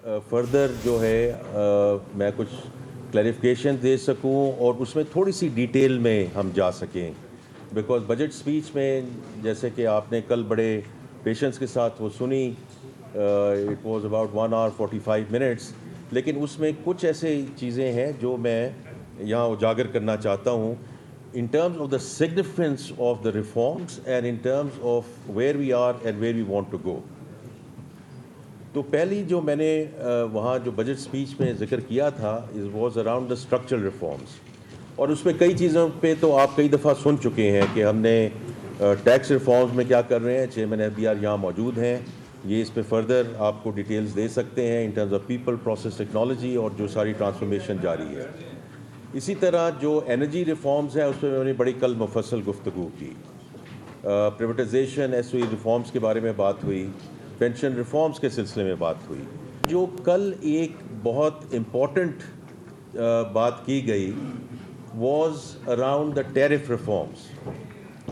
Further جو ہے میں کچھ کلیریفیکیشن دے سکوں اور اس میں تھوڑی سی ڈیٹیل میں ہم جا سکیں، بیکاز بجٹ سپیچ میں جیسے کہ آپ نے کل بڑے پیشنس کے ساتھ وہ سنی، it was about 1 hour 45 minutes، لیکن اس میں کچھ ایسے چیزیں ہیں جو میں یہاں اجاگر کرنا چاہتا ہوں in terms of the significance of the reforms and in terms of where we are and where we want to go. تو پہلی جو میں نے وہاں جو بجٹ سپیچ میں ذکر کیا تھا it was around the structural reforms، اور اس میں کئی چیزوں پہ تو آپ کئی دفعہ سن چکے ہیں کہ ہم نے ٹیکس ریفارمز میں کیا کر رہے ہیں. چیئرمین FBR یہاں موجود ہیں، یہ اس پہ فردر آپ کو ڈیٹیلز دے سکتے ہیں ان terms of people, process, technology اور جو ساری ٹرانسفارمیشن جاری ہے. اسی طرح جو انرجی ریفارمز ہیں اس پہ میں نے بڑی کل مفصل گفتگو کی. پریویٹائزیشن SOE ریفارمز کے بارے میں بات ہوئی، پینشن ریفارمز کے سلسلے میں بات ہوئی. جو کل ایک بہت امپورٹنٹ بات کی گئی was around the tariff reforms,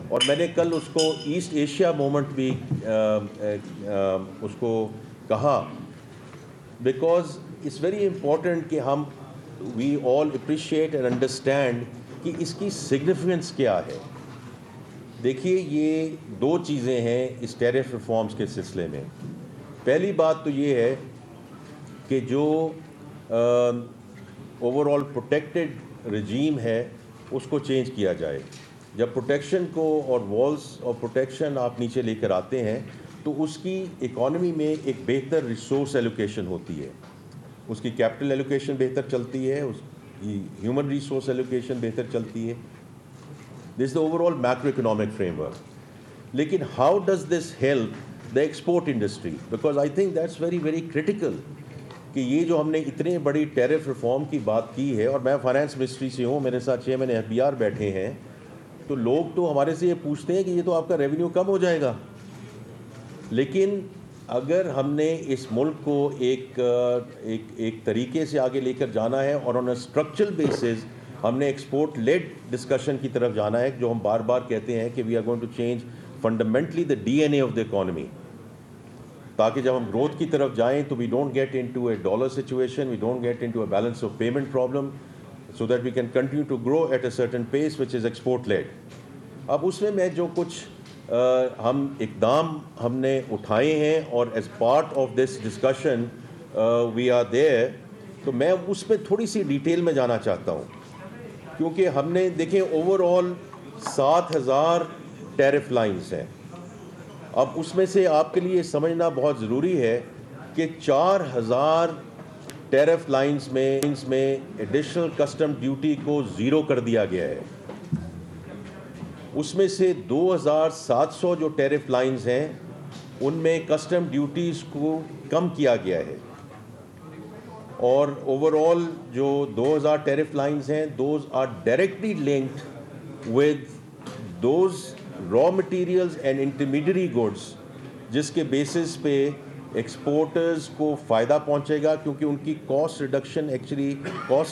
اور میں نے کل اس کو ایسٹ ایشیا مومنٹ بھی اس کو کہا، بیکاز اٹس ویری امپورٹنٹ کہ ہم وی آل اپریشیٹ اینڈ انڈرسٹینڈ کہ اس کی سگنیفیکنس کیا ہے. دیکھیے یہ دو چیزیں ہیں اس ٹیرف ریفارمز کے سلسلے میں. پہلی بات تو یہ ہے کہ جو اوور آل پروٹیکٹڈ رجیم ہے اس کو چینج کیا جائے. جب پروٹیکشن کو اور والز اور پروٹیکشن آپ نیچے لے کر آتے ہیں تو اس کی اکانومی میں ایک بہتر ریسورس ایلوکیشن ہوتی ہے، اس کی کیپٹل ایلوکیشن بہتر چلتی ہے، اس کی ہیومن ریسورس ایلوکیشن بہتر چلتی ہے. This is the overall macro economic framework. لیکن how does this help the export industry? Because I think that's very very critical کہ یہ جو ہم نے اتنے بڑی ٹیرف ریفارم کی بات کی ہے، اور میں فائنانس منسٹری سے ہوں، میرے ساتھ چیئرمین FBR بیٹھے ہیں، تو لوگ تو ہمارے سے یہ پوچھتے ہیں کہ یہ تو آپ کا ریونیو کم ہو جائے گا. لیکن اگر ہم نے اس ملک کو ایک طریقے سے آگے لے کر جانا ہے اور آن اے اسٹرکچرل بیسز ہم نے ایکسپورٹ لیڈ ڈسکشن کی طرف جانا ہے، جو ہم بار بار کہتے ہیں کہ we are going to change fundamentally the DNA of the economy, تاکہ جب ہم گروتھ کی طرف جائیں تو we don't get into a dollar situation, we don't get into a balance of payment problem, so that we can continue to grow at a certain pace which is export led. اب اس میں جو کچھ ہم اقدام ہم نے اٹھائے ہیں اور as part of this discussion we are there, تو میں اس پہ تھوڑی سی ڈیٹیل میں جانا چاہتا ہوں، کیونکہ ہم نے دیکھیں اوور آل 7,000 ٹیرف لائنز ہیں. اب اس میں سے آپ کے لیے سمجھنا بہت ضروری ہے کہ 4,000 ٹیرف لائنز میں ایڈیشنل کسٹم ڈیوٹی کو زیرو کر دیا گیا ہے. اس میں سے 2,700 جو ٹیرف لائنز ہیں ان میں کسٹم ڈیوٹیز کو کم کیا گیا ہے، اور اوور آل جو 2,000 ٹیرف لائنز ہیں those are directly linked with those raw materials and intermediary goods, جس کے بیسس پہ ایکسپورٹرز کو فائدہ پہنچے گا، کیونکہ ان کی کاسٹ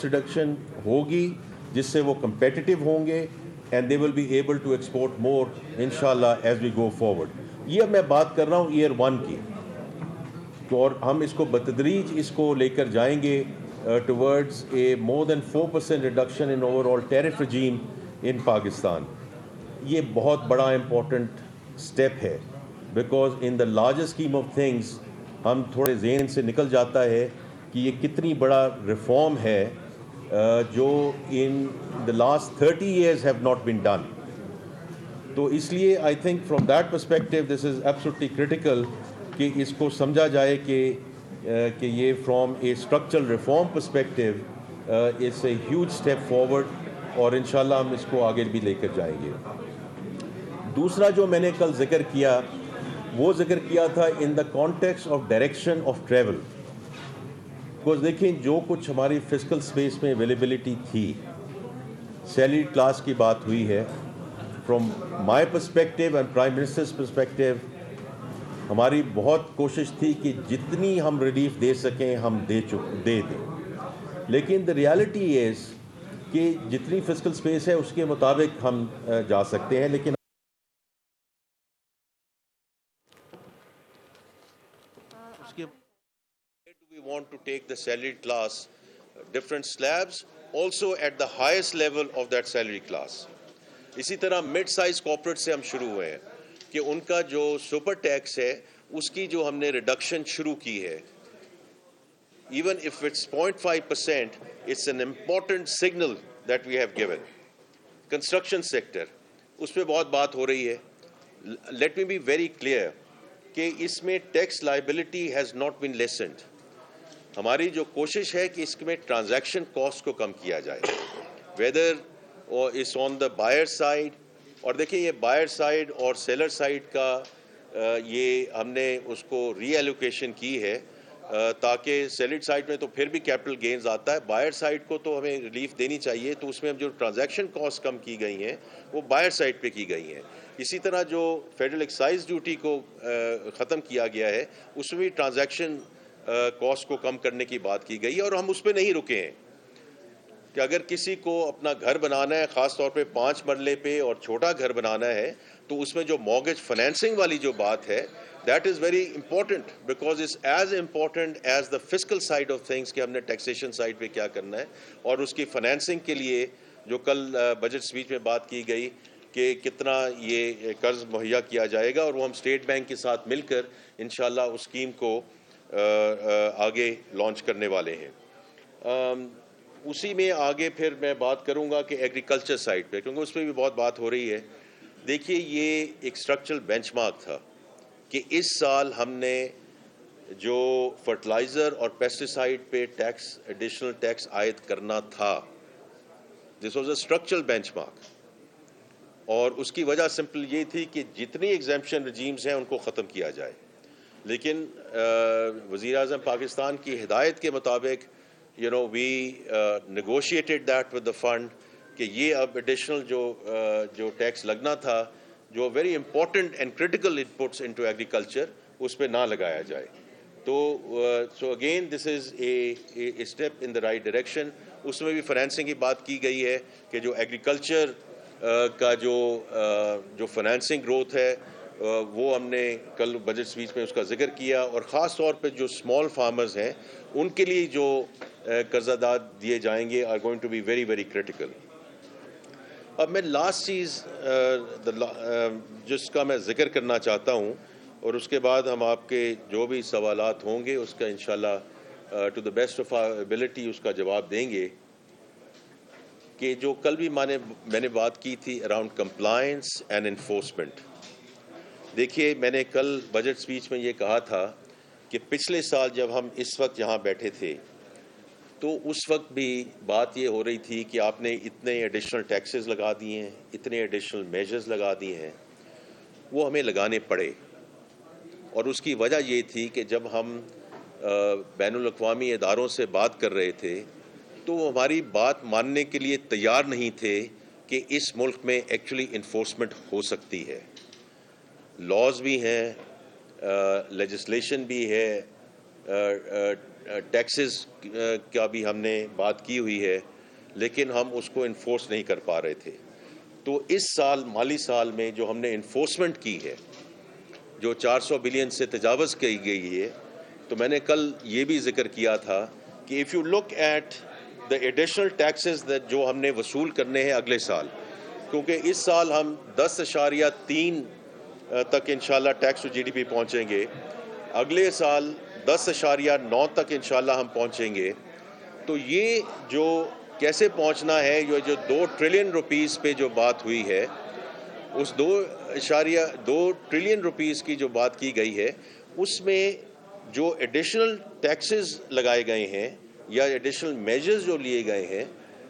ریڈکشن ہوگی، جس سے وہ کمپیٹیٹیو ہوں گے and they will be able to export more انشاءاللہ ایز وی گو فارورڈ. یہ میں بات کر رہا ہوں ایئر 1 کی، اور ہم اس کو بتدریج اس کو لے کر جائیں گے towards a more than 4% reduction in overall tariff regime in Pakistan. یہ بہت بڑا امپورٹنٹ اسٹیپ ہے، because in the largest scheme of things ہم تھوڑے ذہن سے نکل جاتا ہے کہ یہ کتنی بڑا ریفارم ہے جو in the last 30 years have not been done. تو اس لیے I think from that perspective this is absolutely critical کہ اس کو سمجھا جائے کہ یہ from a structural reform perspective it's a huge step forward, اور انشاءاللہ ہم اس کو آگے بھی لے کر جائیں گے. دوسرا جو میں نے کل ذکر کیا وہ ذکر کیا تھا in the context of direction of travel. Because دیکھیں جو کچھ ہماری فزیکل اسپیس میں اویلیبلٹی تھی، سیلری کلاس کی بات ہوئی ہے. From my perspective and prime minister's perspective ہماری بہت کوشش تھی کہ جتنی ہم ریلیف دے سکیں ہم دے دیں، لیکن دا ریالٹی از کہ جتنی فزیکل اسپیس ہے اس کے مطابق ہم جا سکتے ہیں. لیکن اس کے want to take the salaried class different slabs also at the highest level of that salary class. اسی طرح مڈ سائز کارپوریٹ سے ہم شروع ہوئے ہیں کہ ان کا جو سپر ٹیکس ہے اس کی جو ہم نے ریڈکشن شروع کی ہے. Even if it's 0.5%, it's an important signal that we have given. Construction sector اس پہ بہت بات ہو رہی ہے. Let me be very clear کہ اس میں tax liability has not been lessened. ہماری جو کوشش ہے کہ اس میں ٹرانزیکشن کاسٹ کو کم کیا جائے, whether is on the buyer side. اور دیکھیں یہ بائر سائڈ اور سیلر سائڈ کا یہ ہم نے اس کو ری ایلوکیشن کی ہے تاکہ سیلر سائڈ میں تو پھر بھی کیپٹل گینز آتا ہے, بائر سائڈ کو تو ہمیں ریلیف دینی چاہیے. تو اس میں جو ٹرانزیکشن کاسٹ کم کی گئی ہیں وہ بائر سائڈ پہ کی گئی ہیں. اسی طرح جو فیڈرل ایکسائز ڈیوٹی کو ختم کیا گیا ہے اس میں بھی ٹرانزیکشن کاسٹ کو کم کرنے کی بات کی گئی ہے. اور ہم اس پہ نہیں رکے ہیں کہ اگر کسی کو اپنا گھر بنانا ہے, خاص طور پہ 5 مرلے پہ اور چھوٹا گھر بنانا ہے, تو اس میں جو مارگیج فائنینسنگ والی جو بات ہے that is very important because it's as important as the fiscal side of things کہ ہم نے ٹیکسیشن سائڈ پہ کیا کرنا ہے. اور اس کی فائنینسنگ کے لیے جو کل بجٹ اسپیچ میں بات کی گئی کہ کتنا یہ قرض مہیا کیا جائے گا, اور وہ ہم اسٹیٹ بینک کے ساتھ مل کر انشاءاللہ اس اسکیم کو آگے لانچ کرنے والے ہیں. اسی میں آگے پھر میں بات کروں گا کہ ایگریکلچر سائڈ پہ, کیونکہ اس پہ بھی بہت بات ہو رہی ہے. دیکھیے یہ ایک اسٹرکچرل بینچ مارک تھا کہ اس سال ہم نے جو فرٹیلائزر اور پیسٹیسائڈ پہ ٹیکس ایڈیشنل ٹیکس عائد کرنا تھا, this was a structural bench mark. اور اس کی وجہ سمپل یہ تھی کہ جتنی ایگزیمپشن رجیمز ہیں ان کو ختم کیا جائے. لیکن وزیر اعظم پاکستان کی ہدایت کے مطابق we negotiated that with the fund کہ یہ اب ایڈیشنل جو ٹیکس لگنا تھا جو very important and critical inputs into agriculture اس پہ نہ لگایا جائے. تو so again this is a step in the right direction. اس میں بھی فائنینسنگ کی بات کی گئی ہے کہ جو ایگریکلچر کا جو فائنینسنگ گروتھ ہے وہ ہم نے کل بجٹ اسپیچ میں اس کا ذکر کیا, اور خاص طور پہ جو اسمال فارمرز ہیں ان کے لیے جو قرضہ داد دیے جائیں گے are going to be very very critical. اب میں لاسٹ چیز جس کا میں ذکر کرنا چاہتا ہوں, اور اس کے بعد ہم آپ کے جو بھی سوالات ہوں گے اس کا انشاءاللہ to the best of our ability اس کا جواب دیں گے, کہ جو کل بھی میں نے بات کی تھی اراؤنڈ کمپلائنس اینڈ انفورسمنٹ. دیکھیے میں نے کل بجٹ اسپیچ میں یہ کہا تھا کہ پچھلے سال جب ہم اس وقت یہاں بیٹھے تھے تو اس وقت بھی بات یہ ہو رہی تھی کہ آپ نے اتنے ایڈیشنل ٹیکسز لگا دیے ہیں, اتنے ایڈیشنل میجرز لگا دیے ہیں. وہ ہمیں لگانے پڑے, اور اس کی وجہ یہ تھی کہ جب ہم بین الاقوامی اداروں سے بات کر رہے تھے تو وہ ہماری بات ماننے کے لیے تیار نہیں تھے کہ اس ملک میں ایکچولی انفورسمنٹ ہو سکتی ہے. لاز بھی ہیں, لیجسلیشن بھی ہے, ٹیکسز کا بھی ہم نے بات کی ہوئی ہے, لیکن ہم اس کو انفورس نہیں کر پا رہے تھے. تو اس سال مالی سال میں جو ہم نے انفورسمنٹ کی ہے جو 400 بلین سے تجاوز کی گئی ہے, تو میں نے کل یہ بھی ذکر کیا تھا کہ if you look at the additional taxes جو ہم نے وصول کرنے ہیں اگلے سال, کیونکہ اس سال ہم 10.3 تک انشاءاللہ tax to G D P پہنچیں گے, اگلے سال 10.9 تک انشاءاللہ ہم پہنچیں گے. تو یہ جو کیسے پہنچنا ہے, یہ جو 2 ٹریلین روپیز پہ جو بات ہوئی ہے, اس 2.2 ٹریلین روپیز کی جو بات کی گئی ہے اس میں جو ایڈیشنل ٹیکسز لگائے گئے ہیں یا ایڈیشنل میجرز جو لیے گئے ہیں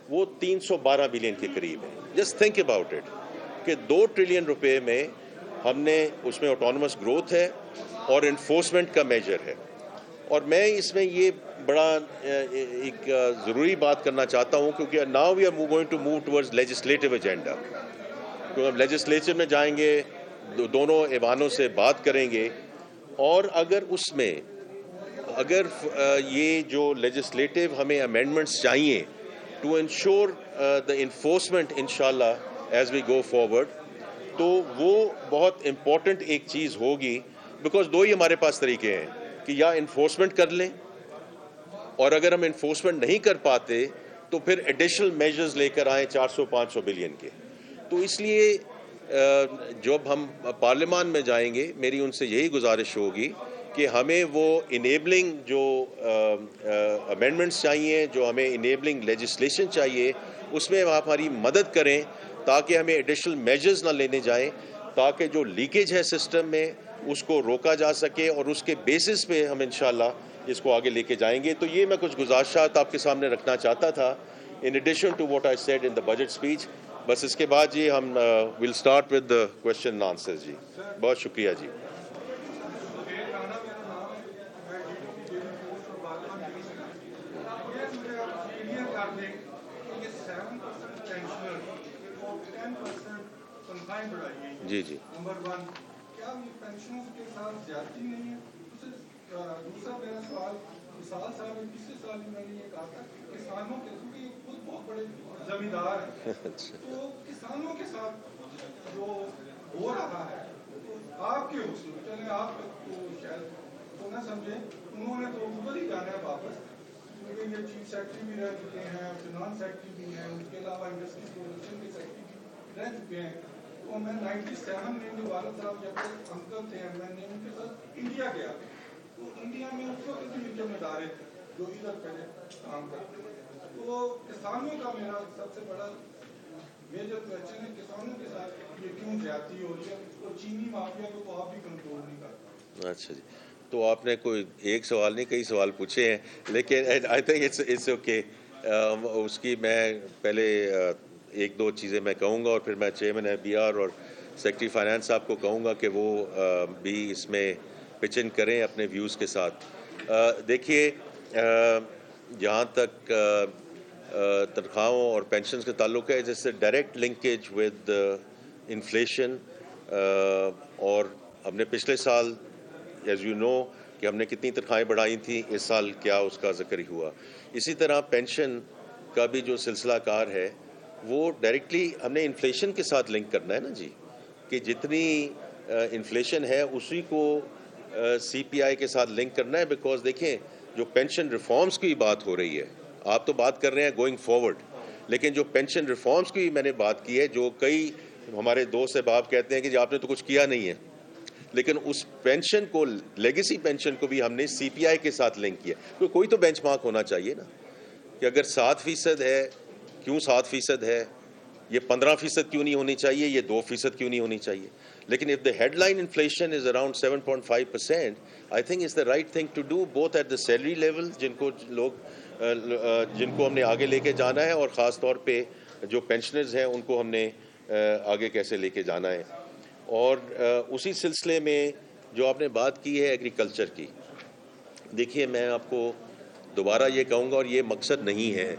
وہ 312 بلین کے قریب ہیں. جسٹ تھنک اباؤٹ اٹ کہ 2 ٹریلین روپے میں ہم نے اس میں آٹونومس گروتھ ہے اور انفورسمنٹ کا میجر ہے. اور میں اس میں یہ بڑا ایک ضروری بات کرنا چاہتا ہوں کیونکہ now we are going to move towards legislative agenda. کیونکہ ہم لیجسلیچر میں جائیں گے, دونوں ایوانوں سے بات کریں گے, اور اگر یہ جو لیجسلیٹو ہمیں امینڈمنٹس چاہیے ٹو انشور دا انفورسمنٹ انشاءاللہ ایز وی گو فارورڈ, تو وہ بہت امپورٹنٹ ایک چیز ہوگی. بیکاز 2 ہی ہمارے پاس طریقے ہیں کہ یا انفورسمنٹ کر لیں اور اگر ہم انفورسمنٹ نہیں کر پاتے تو پھر ایڈیشنل میجرز لے کر آئیں 400-500 بلین کے. تو اس لیے جب ہم پارلیمان میں جائیں گے میری ان سے یہی گزارش ہوگی کہ ہمیں وہ انیبلنگ جو امینڈمنٹس چاہیے, جو ہمیں انیبلنگ لیجسلیشن چاہیے, اس میں آپ ہماری مدد کریں تاکہ ہمیں ایڈیشنل میجرز نہ لینے جائیں, تاکہ جو لیکیج ہے سسٹم میں اس کو روکا جا سکے, اور اس کے بیسس پہ ہم انشاءاللہ اس کو آگے لے کے جائیں گے. تو یہ میں کچھ گزارشات آپ کے سامنے رکھنا چاہتا تھا in addition to what I said in the budget speech. بس اس کے بعد جی ہم will start with question and answer. جی بہت شکریہ. جی جی جی نمبر ون, کیا پینشنوں کے ساتھ زیادتی نہیں ہے؟ دوسرا میرا سوال, مثال صاحب نے پچھلے سال میں نے یہ کہا تھا کہ کسانوں کے, کیونکہ یہ خود بہت بڑے زمیندار ہیں, تو کسانوں کے ساتھ جو ہو رہا ہے تو آپ کے اصول, چلے آپ تو شاید تو نہ سمجھیں, انہوں نے تو اوپر ہی جانا ہے واپس, کیونکہ یہ چیف سیکرٹری بھی رہ چکے ہیں, فنانس سیکرٹری بھی ہیں, اس کے علاوہ انڈسٹریز پروڈکشن کے سیکرٹری بھی رہ چکے ہیں. تو میں 97 میں جو والد صاحب جب انکل تھے, میں نے ان کے ساتھ انڈیا گیا, تو انڈیا میں اس وقت بھی ذمہ دار تھے جو ادھر پہلے کام کرتے ہیں. تو کسانوں کا میرا سب سے بڑا میجر کوشچن ہے, کسانوں کے ساتھ یہ کیوں زیادتی ہو رہی ہے, اور چینی مافیا کو تو آپ بھی کنٹرول نہیں کرتے. اچھا جی, تو آپ نے کوئی ایک سوال نہیں کئی سوال پوچھے ہیں, لیکن آئی تھنک اٹس اوکے. اس کی میں پہلے ایک دو چیزیں میں کہوں گا, اور پھر میں چیئرمین FBR اور سیکرٹری فائنانس صاحب کو کہوں گا کہ وہ بھی اس میں پچ ان کریں اپنے ویوز کے ساتھ. دیکھیے, جہاں تک تنخواہوں اور پینشنز کا تعلق ہے, جیسے ڈائریکٹ لنکیج ود انفلیشن, اور ہم نے پچھلے سال ایز یو نو کہ ہم نے کتنی تنخواہیں بڑھائی تھیں, اس سال کیا اس کا ذکر ہی ہوا. اسی طرح پینشن کا بھی جو سلسلہ کار ہے وہ ڈائریکٹلی ہم نے انفلیشن کے ساتھ لنک کرنا ہے نا جی, کہ جتنی انفلیشن ہے اسی کو CPI کے ساتھ لنک کرنا ہے. بیکاز دیکھیں جو پینشن ریفارمز کی بات ہو رہی ہے, آپ تو بات کر رہے ہیں گوئنگ فارورڈ, لیکن جو پینشن ریفارمز کی میں نے بات کی ہے, جو کئی ہمارے دوست احباب کہتے ہیں کہ جی آپ نے تو کچھ کیا نہیں ہے, لیکن اس پینشن کو, لیگیسی پینشن کو بھی ہم نے CPI کے ساتھ لنک کیا. تو کوئی تو بینچ مارک ہونا چاہیے نا, کہ اگر 7% ہے, کیوں 7% ہے, یہ 15% کیوں نہیں ہونی چاہیے, یہ 2% کیوں نہیں ہونی چاہیے. لیکن if the headline inflation is around 7.5%, I think it's the right thing to do both at the salary level, جن کو ہم نے آگے لے کے جانا ہے, اور خاص طور پہ جو پینشنرز ہیں ان کو ہم نے آگے کیسے لے کے جانا ہے. اور اسی سلسلے میں جو آپ نے بات کی ہے ایگریکلچر کی, دیکھیے میں آپ کو دوبارہ یہ کہوں گا, اور یہ مقصد نہیں ہے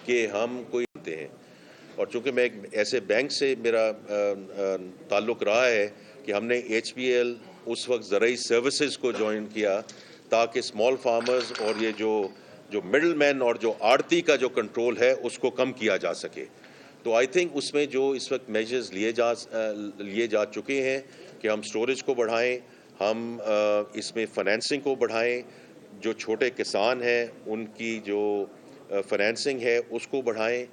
کہ ہم کوئی ہیں, اور چونکہ میں ایک ایسے بینک سے میرا تعلق رہا ہے کہ ہم نے HPL اس وقت زرعی سروسز کو جوائن کیا تاکہ اسمال فارمرز اور یہ جو مڈل مین اور جو آڑتی کا جو کنٹرول ہے اس کو کم کیا جا سکے. تو آئی تھنک اس میں جو اس وقت میجرز لیے جا چکے ہیں کہ ہم سٹوریج کو بڑھائیں, ہم اس میں فنانسنگ کو بڑھائیں, جو چھوٹے کسان ہیں ان کی جو فنانسنگ ہے اس کو بڑھائیں.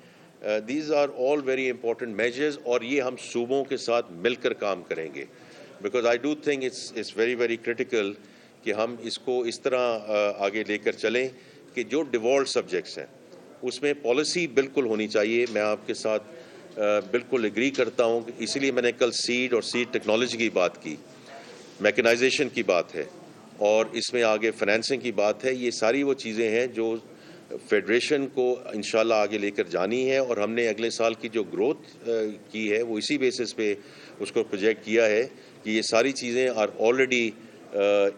These are all very important measures, اور یہ ہم صوبوں کے ساتھ مل کر کام کریں گے. Because I do think it's very very critical کہ ہم اس کو اس طرح آگے لے کر چلیں کہ جو ڈیوالٹ سبجیکٹس ہیں اس میں پالیسی بالکل ہونی چاہیے. میں آپ کے ساتھ بالکل ایگری کرتا ہوں, اسی لیے میں نے کل سیڈ اور سیڈ ٹیکنالوجی کی بات کی, میکنائزیشن کی بات ہے, اور اس میں آگے فنانسنگ کی بات ہے. یہ ساری وہ چیزیں ہیں جو فیڈریشن کو انشاءاللہ آگے لے کر جانی ہے, اور ہم نے اگلے سال کی جو گروتھ کی ہے وہ اسی بیسس پہ اس کو پروجیکٹ کیا ہے کہ یہ ساری چیزیں are already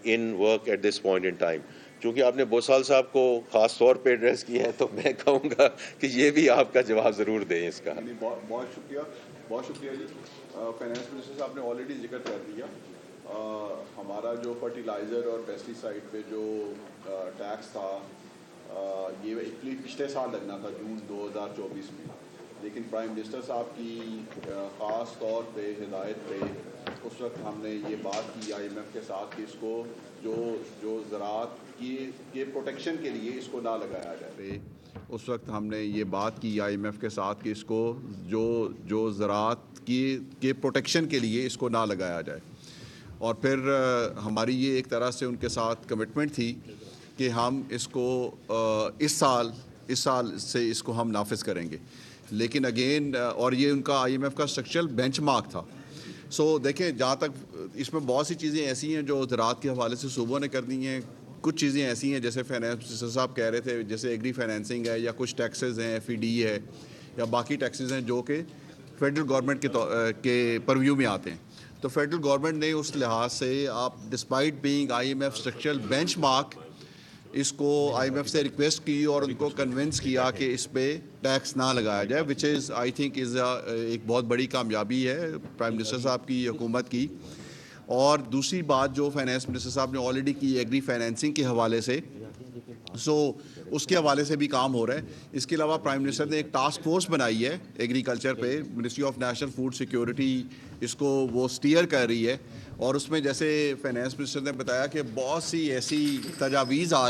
in work at this point in time. چونکہ آپ نے بوسال صاحب کو خاص طور پہ ایڈریس کیا ہے تو میں کہوں گا کہ یہ بھی آپ کا جواب ضرور دیں اس کا. بہت شکریہ, بہت شکریہ جی. فائنانس منسٹر صاحب نے آلریڈی ذکر کر دیا. ہمارا جو فرٹیلائزر اور پیسٹی سائڈ پہ جو ٹیکس تھا یہ ایکچولی پچھلے سال لگنا تھا جون 2024 میں, لیکن پرائم منسٹر صاحب کی خاص طور پہ ہدایت پہ اس وقت ہم نے یہ بات کی IMF کے ساتھ کہ اس کو جو زراعت کے پروٹیکشن کے لیے اس کو نہ لگایا جائے. اس وقت ہم نے یہ بات کی IMF کے ساتھ کہ اس کو جو زراعت کے پروٹیکشن کے لیے اس کو نہ لگایا جائے. اور پھر ہماری یہ ایک طرح سے ان کے ساتھ کمٹمنٹ تھی کہ ہم اس کو اس سال سے اس کو ہم نافذ کریں گے. لیکن اگین اور یہ ان کا IMF کا اسٹرکچرل بینچ مارک تھا. سو دیکھیں جہاں تک اس میں بہت سی چیزیں ایسی ہیں جو زراعت کے حوالے سے صوبوں نے کرنی ہیں. کچھ چیزیں ایسی ہیں جیسے فائنانس صاحب کہہ رہے تھے جیسے ایگری فائنینسنگ ہے یا کچھ ٹیکسز ہیں FED ہے یا باقی ٹیکسز ہیں جو کہ فیڈرل گورنمنٹ کے پرویو میں آتے ہیں. تو فیڈرل گورنمنٹ نے اس لحاظ سے آپ despite being IMF structural benchmark اس کو IMF سے ریکویسٹ کی اور ان کو کنونس کیا کہ اس پہ ٹیکس نہ لگایا جائے, وچ از آئی تھنک از ایک بہت بڑی کامیابی ہے پرائم منسٹر صاحب کی حکومت کی. اور دوسری بات جو فائنانس منسٹر صاحب نے آلریڈی کی ایگری فائنینسنگ کے حوالے سے, سو اس کے حوالے سے بھی کام ہو رہا ہے. اس کے علاوہ پرائم منسٹر نے ایک ٹاسک فورس بنائی ہے ایگریکلچر پہ, ministry of national food security اس کو وہ اسٹیئر کر رہی ہے. اور اس میں جیسے فائنانس منسٹر نے بتایا کہ بہت سی ایسی تجاویز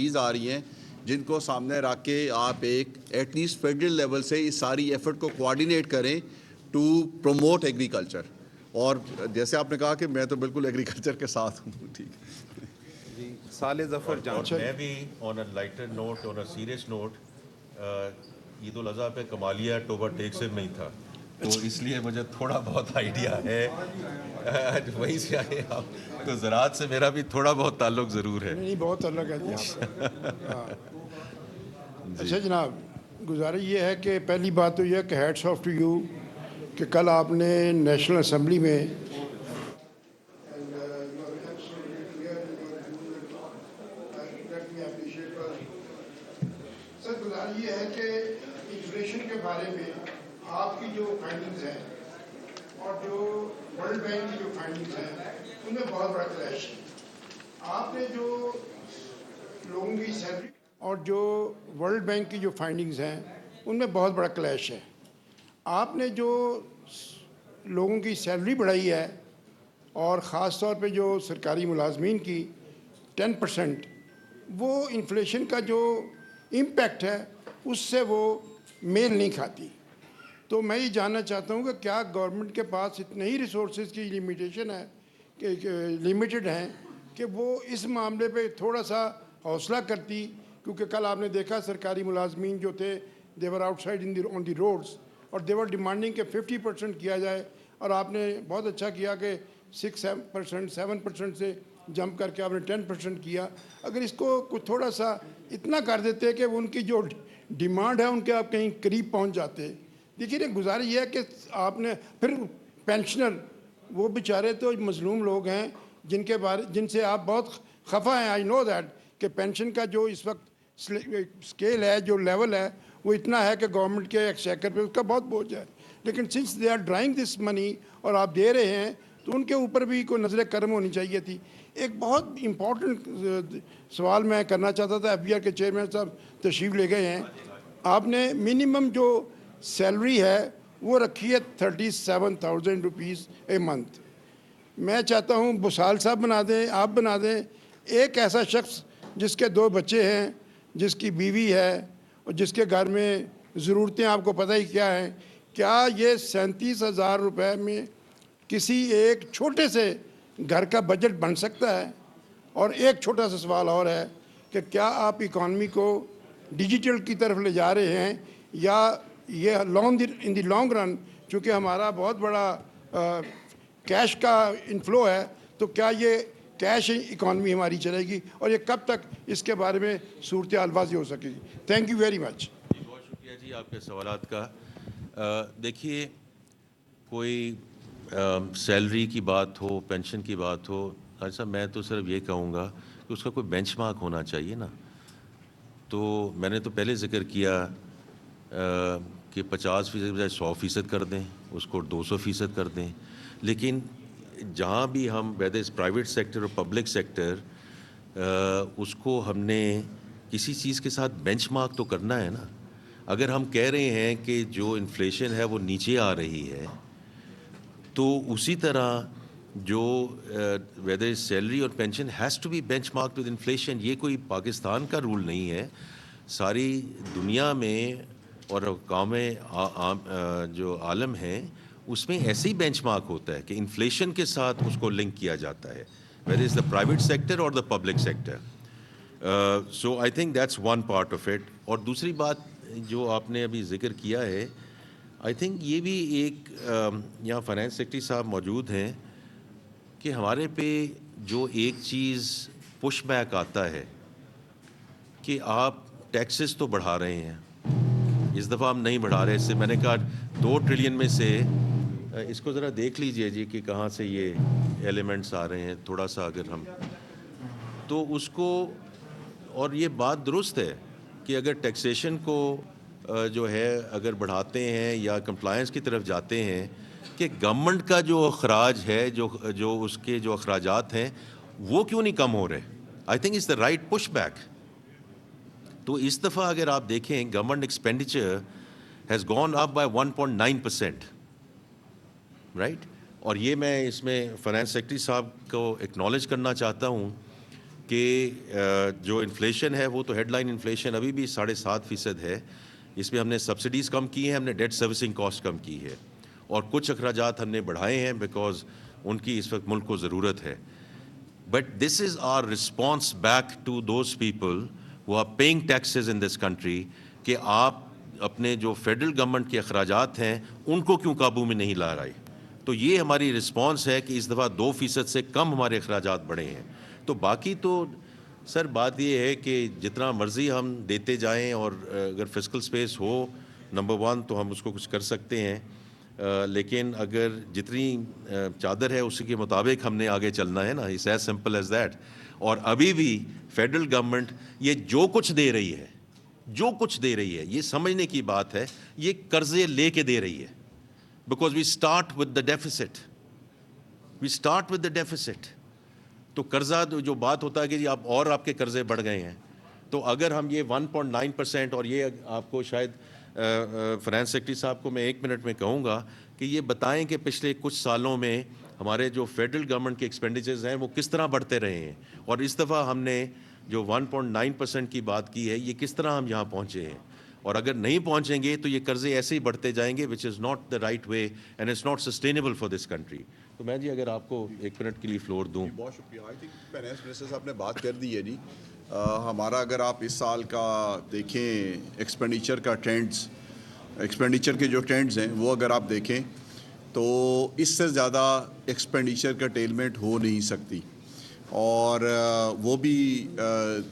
آ رہی ہیں جن کو سامنے رکھ کے آپ ایک ایٹ لیسٹ فیڈرل لیول سے اس ساری ایفرٹ کو کوآرڈینیٹ کریں ٹو پروموٹ ایگریکلچر. اور جیسے آپ نے کہا کہ میں تو بالکل ایگریکلچر کے ساتھ ہوں. ٹھیک ہے جی, صالح ظفر جان. اور میں بھی on a lighter note, on a serious note, Eid ul-Adha پہ کمالیہ ٹوبا ٹیک سے نہیں تھا تو اس لیے مجھے تھوڑا بہت آئیڈیا ہے وہیں سے آئے آپ, تو زراعت سے میرا بھی تھوڑا بہت تعلق ضرور ہے. نہیں بہت تعلق ہے یہاں. اچھا جناب, گزارش یہ ہے کہ پہلی بات تو یہ ہے کہ ہیڈس آف ٹو یو کہ کل آپ نے نیشنل اسمبلی میں سر گزارش یہ ہے کہ انفلیشن کے بارے میں آپ کی جو فائنڈنگز ہیں اور جو ورلڈ بینک کی جو فائنڈنگز ہیں ان میں بہت بڑا کلیش ہے. آپ نے جو لوگوں کی سیلری اور جو ورلڈ بینک کی جو فائنڈنگز ہیں ان میں بہت بڑا کلیش ہے. آپ نے جو لوگوں کی سیلری بڑھائی ہے اور خاص طور پہ جو سرکاری ملازمین کی 10%, وہ انفلیشن کا جو امپیکٹ ہے اس سے وہ میل نہیں کھاتی. تو میں یہ جاننا چاہتا ہوں کہ کیا گورنمنٹ کے پاس اتنے ہی ریسورسز کی لمیٹیشن ہے کہ لمیٹڈ ہیں کہ وہ اس معاملے پہ تھوڑا سا حوصلہ کرتی, کیونکہ کل آپ نے دیکھا سرکاری ملازمین جو تھے they were outside on the roads اور they were demanding کہ 50% کیا جائے, اور آپ نے بہت اچھا کیا کہ 6% 7% سے جمپ کر کے آپ نے 10% کیا. اگر اس کو کچھ تھوڑا سا اتنا کر دیتے کہ ان کی جو ڈیمانڈ ہے ان کے آپ کہیں قریب پہنچ جاتے. دیکھیے نا, گزارش یہ ہے کہ آپ نے پھر پینشنر وہ بیچارے تو مظلوم لوگ ہیں جن سے آپ بہت خفا ہیں. آئی نو دیٹ کہ پینشن کا جو اس وقت اسکیل ہے, جو لیول ہے, وہ اتنا ہے کہ گورنمنٹ کے ایکسچیکر پہ اس کا بہت بوجھ ہے. لیکن سنس دے آر ڈرائنگ دس منی اور آپ دے رہے ہیں تو ان کے اوپر بھی کوئی نظر کرم ہونی چاہیے تھی. ایک بہت امپورٹنٹ سوال میں کرنا چاہتا تھا. FBR کے چیئرمین صاحب تشریف لے گئے ہیں. آپ نے منیمم جو سیلری ہے وہ رکھی ہے 37,000 روپیز اے منتھ. میں چاہتا ہوں بسال صاحب بنا دیں, آپ بنا دیں, ایک ایسا شخص جس کے 2 بچے ہیں, جس کی بیوی ہے اور جس کے گھر میں ضرورتیں آپ کو پتہ ہی کیا ہیں, کیا یہ 37,000 روپے میں کسی ایک چھوٹے سے گھر کا بجٹ بن سکتا ہے؟ اور ایک چھوٹا سا سوال اور ہے کہ کیا آپ اکانومی کو ڈیجیٹل کی طرف لے جا رہے ہیں یا یہ ان دی لانگ رن, چونکہ ہمارا بہت بڑا کیش کا انفلو ہے, تو کیا یہ کیش اکانومی ہماری چلے گی اور یہ کب تک اس کے بارے میں صورتحال واضح ہو سکے گی؟ تھینک یو ویری مچ. بہت شکریہ جی آپ کے سوالات کا. دیکھیے, کوئی سیلری کی بات ہو, پینشن کی بات ہو, حاجی صاحب میں تو صرف یہ کہوں گا کہ اس کا کوئی بینچ مارک ہونا چاہیے نا. تو میں نے تو پہلے ذکر کیا کہ 50% بجائے 100% کر دیں, اس کو 200% کر دیں. لیکن جہاں بھی ہم ویدر از پرائیویٹ سیکٹر اور پبلک سیکٹر, اس کو ہم نے کسی چیز کے ساتھ بینچ مارک تو کرنا ہے نا. اگر ہم کہہ رہے ہیں کہ جو انفلیشن ہے وہ نیچے آ رہی ہے تو اسی طرح جو ویدر سیلری اور pension has to be benchmark with inflation. یہ کوئی پاکستان کا رول نہیں ہے, ساری دنیا میں اور اقوام جو عالم ہیں اس میں ایسے ہی بینچ مارک ہوتا ہے کہ انفلیشن کے ساتھ اس کو لنک کیا جاتا ہے, whether is the private sector اور the public sector. So I think that's one part of it. اور دوسری بات جو آپ نے ابھی ذکر کیا ہے, آئی تھنک یہ بھی ایک یہاں فائنانس سیکرٹری صاحب موجود ہیں کہ ہمارے پہ جو ایک چیز پش بیک آتا ہے کہ آپ ٹیکسز تو بڑھا رہے ہیں, اس دفعہ ہم نہیں بڑھا رہے. اس سے میں نے کہا 2 ٹریلین میں سے اس کو ذرا دیکھ لیجئے جی کہ کہاں سے یہ ایلیمنٹس آ رہے ہیں, تھوڑا سا اگر ہم تو اس کو. اور یہ بات درست ہے کہ اگر ٹیکسیشن کو جو ہے اگر بڑھاتے ہیں یا کمپلائنس کی طرف جاتے ہیں کہ گورنمنٹ کا جو اخراج ہے, جو اس کے جو اخراجات ہیں وہ کیوں نہیں کم ہو رہے. I think is the right push back. تو اس دفعہ اگر آپ دیکھیں government expenditure has gone up by 1.9%, right. اور یہ میں اس میں فائنانس سیکرٹری صاحب کو ایکنالج کرنا چاہتا ہوں کہ جو انفلیشن ہے وہ تو ہیڈ لائن انفلیشن ابھی بھی 7.5% ہے. اس میں ہم نے سبسڈیز کم کی ہیں, ہم نے ڈیٹ سروسنگ کاسٹ کم کی ہے, اور کچھ اخراجات ہم نے بڑھائے ہیں بیکاز ان کی اس وقت ملک کو ضرورت ہے. But this is our response back to those people who are paying taxes in this country کہ آپ اپنے جو فیڈرل گورنمنٹ کے اخراجات ہیں ان کو کیوں قابو میں نہیں لا رہے. تو یہ ہماری رسپانس ہے کہ اس دفعہ 2% سے کم ہمارے اخراجات بڑھے ہیں. تو باقی تو سر بات یہ ہے کہ جتنا مرضی ہم دیتے جائیں, اور اگر فسکل اسپیس ہو نمبر 1 تو ہم اس کو کچھ کر سکتے ہیں, لیکن اگر جتنی چادر ہے اسی کے مطابق ہم نے آگے چلنا ہے نا. It's as simple as that. اور ابھی بھی فیڈرل گورنمنٹ یہ جو کچھ دے رہی ہے یہ سمجھنے کی بات ہے, یہ قرضے لے کے دے رہی ہے. Because we start with the deficit. تو قرضہ جو بات ہوتا ہے کہ جی آپ کے قرضے بڑھ گئے ہیں, تو اگر ہم یہ 1.9%, اور یہ آپ کو شاید فائنانس سیکرٹری صاحب کو میں 1 منٹ میں کہوں گا کہ یہ بتائیں کہ پچھلے کچھ سالوں میں ہمارے جو فیڈرل گورنمنٹ کے ایکسپینڈیچرز ہیں وہ کس طرح بڑھتے رہے ہیں, اور اس دفعہ ہم نے جو 1.9% کی بات کی ہے یہ کس طرح ہم یہاں پہنچے ہیں. اور اگر نہیں پہنچیں گے تو یہ قرضے ایسے ہی بڑھتے جائیں گے, which is not the right way and it's not sustainable for this country. تو میں جی اگر آپ کو 1 منٹ کے لیے فلور دوں. بہت شکریہ. آئی تھنک فائنانس منسٹر صاحب نے بات کر دی ہے جی. ہمارا اگر آپ اس سال کا دیکھیں ایکسپینڈیچر کے جو ٹرینڈز ہیں وہ اگر آپ دیکھیں تو اس سے زیادہ ایکسپینڈیچر کا ٹیلمنٹ ہو نہیں سکتی. اور وہ بھی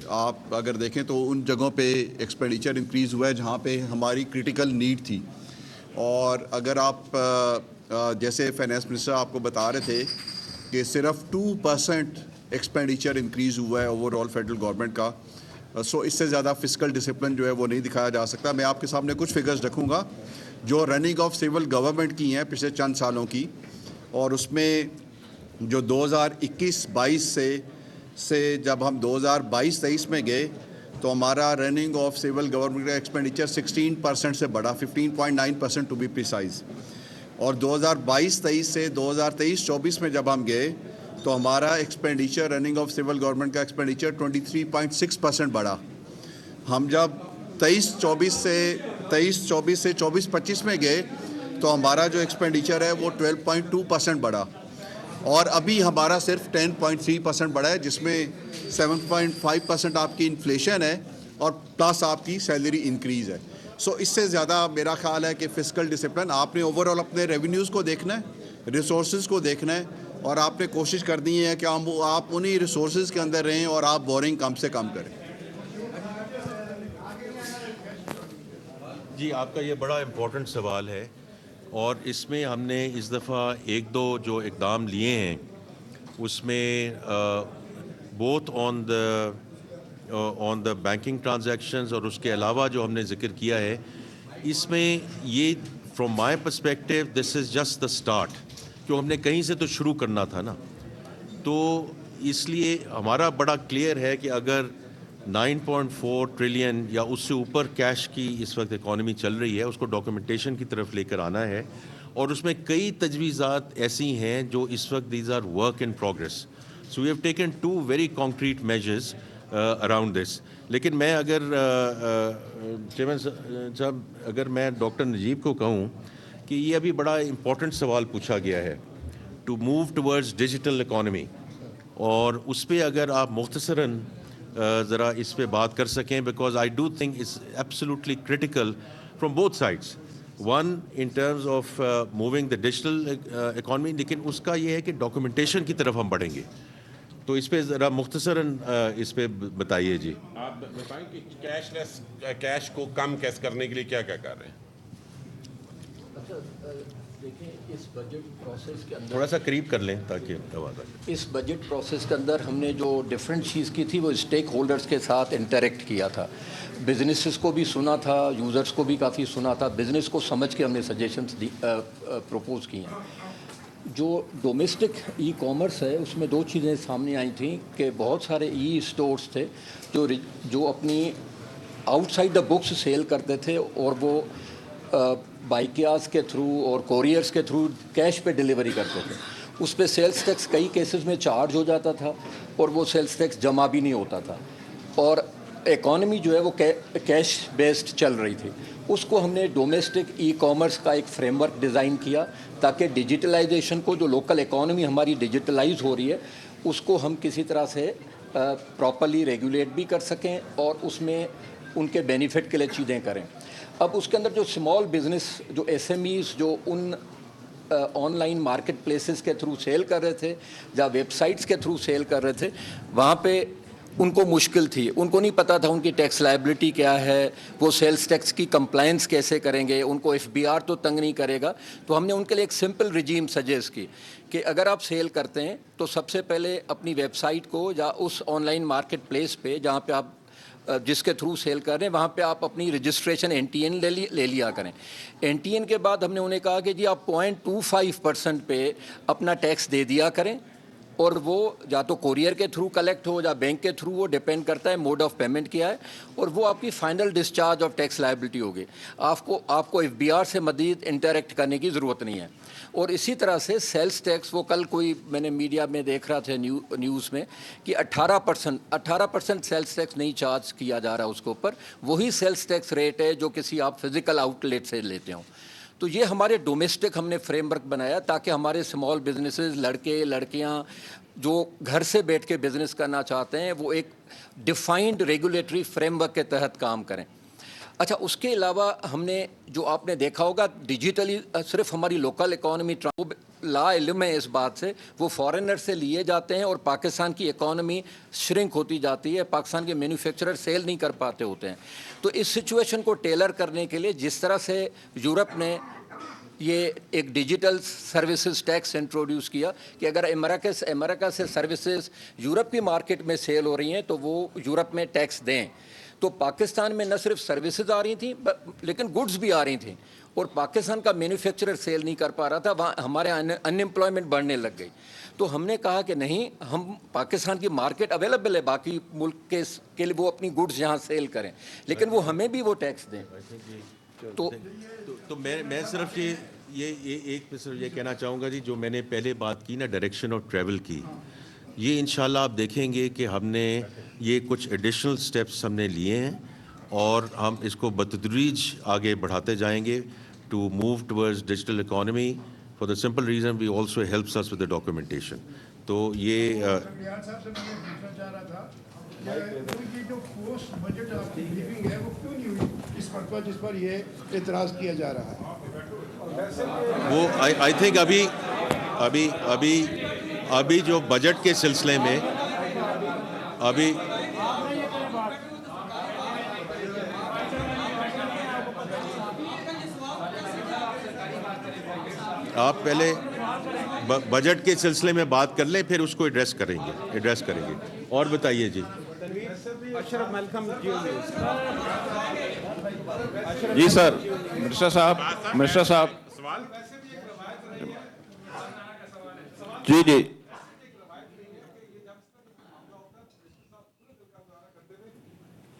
آپ اگر دیکھیں تو ان جگہوں پہ ایکسپینڈیچر انکریز ہوا ہے جہاں پہ ہماری کرٹیکل نیڈ تھی. اور اگر آپ جیسے فائنانس منسٹر آپ کو بتا رہے تھے کہ صرف 2% ایکسپینڈیچر انکریز ہوا ہے اوور آل فیڈرل گورنمنٹ کا. سو اس سے زیادہ فسکل ڈسپلن جو ہے وہ نہیں دکھایا جا سکتا. میں آپ کے سامنے کچھ فگرز رکھوں گا جو رننگ آف سول گورنمنٹ کی ہیں پچھلے چند سالوں کی, اور اس میں جو 2021-22 سے جب ہم 2022-23 میں گئے تو ہمارا رننگ آف سول گورنمنٹ کا ایکسپینڈیچر 16% سے بڑھا, 15.9% ٹو بی پریسائز. اور 2022-23 سے 2023-24 میں جب ہم گئے تو ہمارا expenditure running of civil government کا ایکسپینڈیچر 23.6% بڑھا. ہم جب 23-24 سے 24-25 میں گئے تو ہمارا جو ایکسپینڈیچر ہے وہ 12.2% بڑھا, اور ابھی ہمارا صرف 10.3% بڑھا ہے, جس میں 7.5% آپ کی انفلیشن ہے اور پلس آپ کی سیلری انکریز ہے. سو اس سے زیادہ میرا خیال ہے کہ فسکل ڈسپلن آپ نے اوور آل اپنے ریونیوز کو دیکھنا ہے, ریسورسز کو دیکھنا ہے, اور آپ نے کوشش کرنی ہے کہ آپ انہی ریسورسز کے اندر رہیں اور آپ بورنگ کم سے کم کریں. جی آپ کا یہ بڑا امپورٹنٹ سوال ہے, اور اس میں ہم نے اس دفعہ 1-2 جو اقدام لیے ہیں اس میں both on the banking transactions, اور اس کے علاوہ جو ہم نے ذکر کیا ہے اس میں یہ from my perspective this is just the start, کیوں ہم نے کہیں سے تو شروع کرنا تھا نا. تو اس لیے ہمارا بڑا کلیئر ہے کہ اگر 9.4 ٹریلین یا اس سے اوپر کیش کی اس وقت اکانومی چل رہی ہے, اس کو ڈاکومنٹیشن کی طرف لے کر آنا ہے, اور اس میں کئی تجویزات ایسی ہیں جو اس وقت these are work in progress. So we have taken 2 very concrete measures around this. لیکن میں اگر چیئرمین صاحب اگر میں ڈاکٹر نجیب کو کہوں کہ یہ ابھی بڑا امپورٹنٹ سوال پوچھا گیا ہے to move towards digital economy, اور اس پہ اگر آپ مختصراً ذرا اس پہ بات کر سکیں, because I do think it's absolutely critical from both sides. One in terms of moving the digital economy, لیکن اس کا یہ ہے کہ ڈاکومنٹیشن کی طرف ہم بڑھیں گے. تو اس پہ ذرا مختصراً اس پہ بتائیے جی. آپ بتائیں کہ کیش کو کم کیس کرنے کے لیے کیا کیا کر رہے ہیں. دیکھیں اس بجٹ پروسیس کے اندر تھوڑا سا قریب کر لیں تاکہ آواز آئے. اس بجٹ پروسیس کے اندر ہم نے جو ڈفرینٹ چیز کی تھی وہ اسٹیک ہولڈرز کے ساتھ انٹریکٹ کیا تھا. بزنسز کو بھی سنا تھا, یوزرز کو بھی کافی سنا تھا. بزنس کو سمجھ کے ہم نے سجیشنز پروپوز کی ہیں. جو ڈومیسٹک ای کامرس ہے اس میں 2 چیزیں سامنے آئی تھیں کہ بہت سارے ای اسٹورز تھے جو اپنی outside the box sell کرتے تھے, اور وہ بائکیاز کے تھرو اور کوریئرس کے تھرو کیش پہ ڈیلیوری کرتے تھے. اس پہ سیلز ٹیکس کئی کیسز میں چارج ہو جاتا تھا اور وہ سیلز ٹیکس جمع بھی نہیں ہوتا تھا, اور اکانومی جو ہے وہ کیش بیسڈ چل رہی تھی. اس کو ہم نے ڈومیسٹک ای کامرس کا ایک فریم ورک ڈیزائن کیا تاکہ ڈیجیٹلائزیشن کو, جو لوکل اکانومی ہماری ڈیجیٹلائز ہو رہی ہے, اس کو ہم کسی طرح سے پراپرلی ریگولیٹ بھی کر سکیں اور اس میں ان کے بینیفٹ کے لیے چیزیں کریں. اب اس کے اندر جو اسمال بزنس, جو ایس ایم ایز جو ان آن لائن مارکیٹ پلیسز کے تھرو سیل کر رہے تھے یا ویب سائٹس کے تھرو سیل کر رہے تھے, وہاں پہ ان کو مشکل تھی. ان کو نہیں پتہ تھا ان کی ٹیکس لائبلٹی کیا ہے, وہ سیلز ٹیکس کی کمپلائنس کیسے کریں گے, ان کو ایف بی آر تو تنگ نہیں کرے گا. تو ہم نے ان کے لیے ایک سمپل رجیم سجیسٹ کی کہ اگر آپ سیل کرتے ہیں تو سب سے پہلے اپنی ویب سائٹ کو یا اس آن لائن مارکیٹ پلیس پہ جہاں پہ آپ جس کے تھرو سیل کر رہے ہیں وہاں پہ آپ اپنی رجسٹریشن NTN لے لیا کریں. NTN کے بعد ہم نے انہیں کہا کہ جی آپ 0.25% پہ اپنا ٹیکس دے دیا کریں, اور وہ یا تو کوریئر کے تھرو کلیکٹ ہو یا بینک کے تھرو, وہ ڈیپینڈ کرتا ہے موڈ آف پیمنٹ کیا ہے, اور وہ آپ کی final discharge of tax liability ہوگی. آپ کو ایف بی آر سے مزید انٹریکٹ کرنے کی ضرورت نہیں ہے. اور اسی طرح سے سیلز ٹیکس, وہ کل کوئی میں نے میڈیا میں دیکھ رہا تھا نیوز میں کہ 18% سیلز ٹیکس نہیں چارج کیا جا رہا اس کے اوپر, وہی سیلز ٹیکس ریٹ ہے جو کسی آپ فزیکل آؤٹ لیٹ سے لیتے ہوں. تو یہ ہمارے ڈومیسٹک ہم نے فریم ورک بنایا تاکہ ہمارے اسمال بزنسز, لڑکے لڑکیاں جو گھر سے بیٹھ کے بزنس کرنا چاہتے ہیں, وہ ایک ڈیفائنڈ ریگولیٹری فریم ورک کے تحت کام کریں. اچھا, اس کے علاوہ ہم نے جو آپ نے دیکھا ہوگا ڈیجیٹلی صرف ہماری لوکل اکانومی لا علم ہے اس بات سے, وہ فارنر سے لیے جاتے ہیں اور پاکستان کی اکانومی شرنک ہوتی جاتی ہے, پاکستان کے مینوفیکچرر سیل نہیں کر پاتے ہوتے ہیں. تو اس سچویشن کو ٹیلر کرنے کے لیے جس طرح سے یورپ نے یہ ایک ڈیجیٹل سروسز ٹیکس انٹروڈیوس کیا کہ اگر امریکہ سے سروسز یورپ کی مارکیٹ میں سیل ہو رہی ہیں تو وہ یورپ میں ٹیکس دیں, تو پاکستان میں نہ صرف سروسز آ رہی تھیں لیکن گڈز بھی آ رہی تھیں, اور پاکستان کا مینوفیکچرر سیل نہیں کر پا رہا تھا, وہاں ہمارے ان ایمپلائمنٹ بڑھنے لگ گئی. تو ہم نے کہا کہ نہیں, ہم پاکستان کی مارکیٹ اویلیبل ہے باقی ملک کے لیے, وہ اپنی گڈز یہاں سیل کریں لیکن وہ ہمیں بھی وہ ٹیکس دیں. تو میں صرف یہ کہنا چاہوں گا جی, جو میں نے پہلے بات کی نا ڈائریکشن آف ٹریول کی, یہ انشاءاللہ آپ دیکھیں گے کہ ہم نے یہ کچھ ایڈیشنل سٹیپس ہم نے لیے ہیں اور ہم اس کو بتدریج آگے بڑھاتے جائیں گے to move towards digital economy. For the simple reason we also helps us with the documentation. تو یہ بیان صاحب سے میں یہ پوچھنا چاہ رہا تھا کہ یہ جو پوسٹ بجٹ آپ کی بریفنگ ہے وہ کیوں نہیں ہوئی اس مرتبہ جس پر یہ اعتراض کیا جا رہا ہے؟ وہ آئی تھنک ابھی جو بجٹ کے سلسلے میں ابھی آپ پہلے بجٹ کے سلسلے میں بات کر لیں, پھر اس کو ایڈریس کریں گے. اور بتائیے جی. اشرف ملکم جی سر, منسٹر صاحب سوال. جی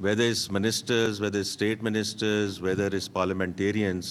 whether it's ministers, whether it's state ministers, whether it's parliamentarians,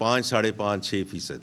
5, 5.5, 6%,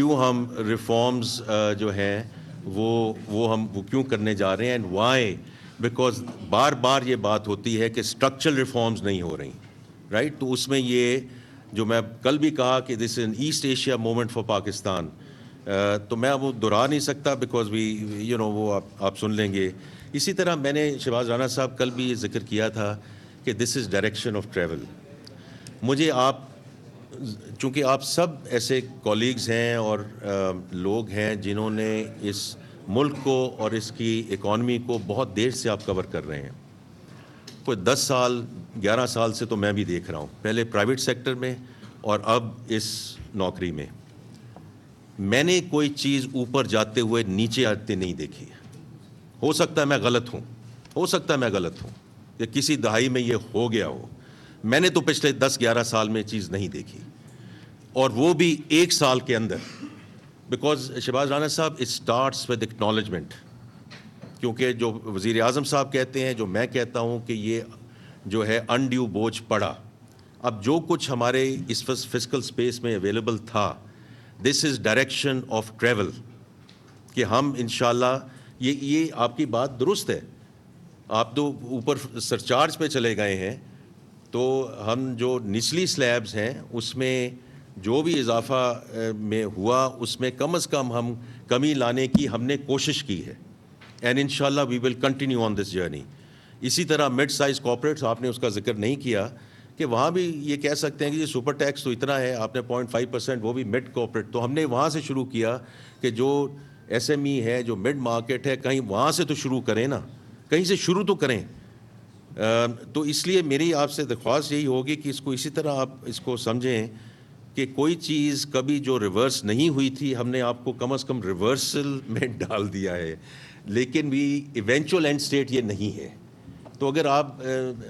کیوں ہم ریفارمز جو ہیں وہ ہم کیوں کرنے جا رہے ہیں, اینڈ وائی, بیکاز بار بار یہ بات ہوتی ہے کہ اسٹرکچرل ریفارمز نہیں ہو رہی, رائٹ. تو اس میں یہ جو میں کل بھی کہا کہ this is an East Asia moment for Pakistan, تو میں وہ دہرا نہیں سکتا بیکاز وی وہ آپ سن لیں گے. اسی طرح میں نے شہباز رانا صاحب کل بھی یہ ذکر کیا تھا کہ this is direction of travel. مجھے چونکہ آپ سب ایسے کولیگز ہیں اور لوگ ہیں جنہوں نے اس ملک کو اور اس کی اکانومی کو بہت دیر سے آپ کور کر رہے ہیں, کوئی 10 سال 11 سال سے تو میں بھی دیکھ رہا ہوں, پہلے پرائیویٹ سیکٹر میں اور اب اس نوکری میں. میں نے کوئی چیز اوپر جاتے ہوئے نیچے آتے نہیں دیکھی. ہو سکتا ہے میں غلط ہوں, کہ کسی دہائی میں یہ ہو گیا ہو. میں نے تو پچھلے 10-11 سال میں چیز نہیں دیکھی, اور وہ بھی ایک سال کے اندر. بیکاز شہباز رانا صاحب اٹ اسٹارٹس ود ایکنالجمنٹ, کیونکہ جو وزیر اعظم صاحب کہتے ہیں, جو میں کہتا ہوں کہ یہ جو ہے انڈیو بوجھ پڑا. اب جو کچھ ہمارے اس فسکل سپیس میں اویلیبل تھا, دس از ڈائریکشن آف ٹریول, کہ ہم انشاءاللہ یہ آپ کی بات درست ہے. آپ تو اوپر سرچارج پہ چلے گئے ہیں, تو ہم جو نچلی سلیبز ہیں اس میں جو بھی اضافہ میں ہوا اس میں کم از کم ہم کمی لانے کی ہم نے کوشش کی ہے, اینڈ انشاءاللہ وی will continue on this journey. اسی طرح مڈ سائز کارپوریٹس, آپ نے اس کا ذکر نہیں کیا, کہ وہاں بھی یہ کہہ سکتے ہیں کہ یہ سپر ٹیکس تو اتنا ہے, آپ نے 0.5%, وہ بھی مڈ کارپوریٹ. تو ہم نے وہاں سے شروع کیا کہ جو ایس ایم ای ہے, جو مڈ مارکیٹ ہے, کہیں وہاں سے تو شروع کریں نا, کہیں سے شروع تو کریں. تو اس لیے میری آپ سے درخواست یہی ہوگی کہ اس کو اسی طرح آپ اس کو سمجھیں کہ کوئی چیز کبھی جو ریورس نہیں ہوئی تھی, ہم نے آپ کو کم از کم ریورسل میں ڈال دیا ہے, لیکن ایونچوئل اینڈ اسٹیٹ یہ نہیں ہے. تو اگر آپ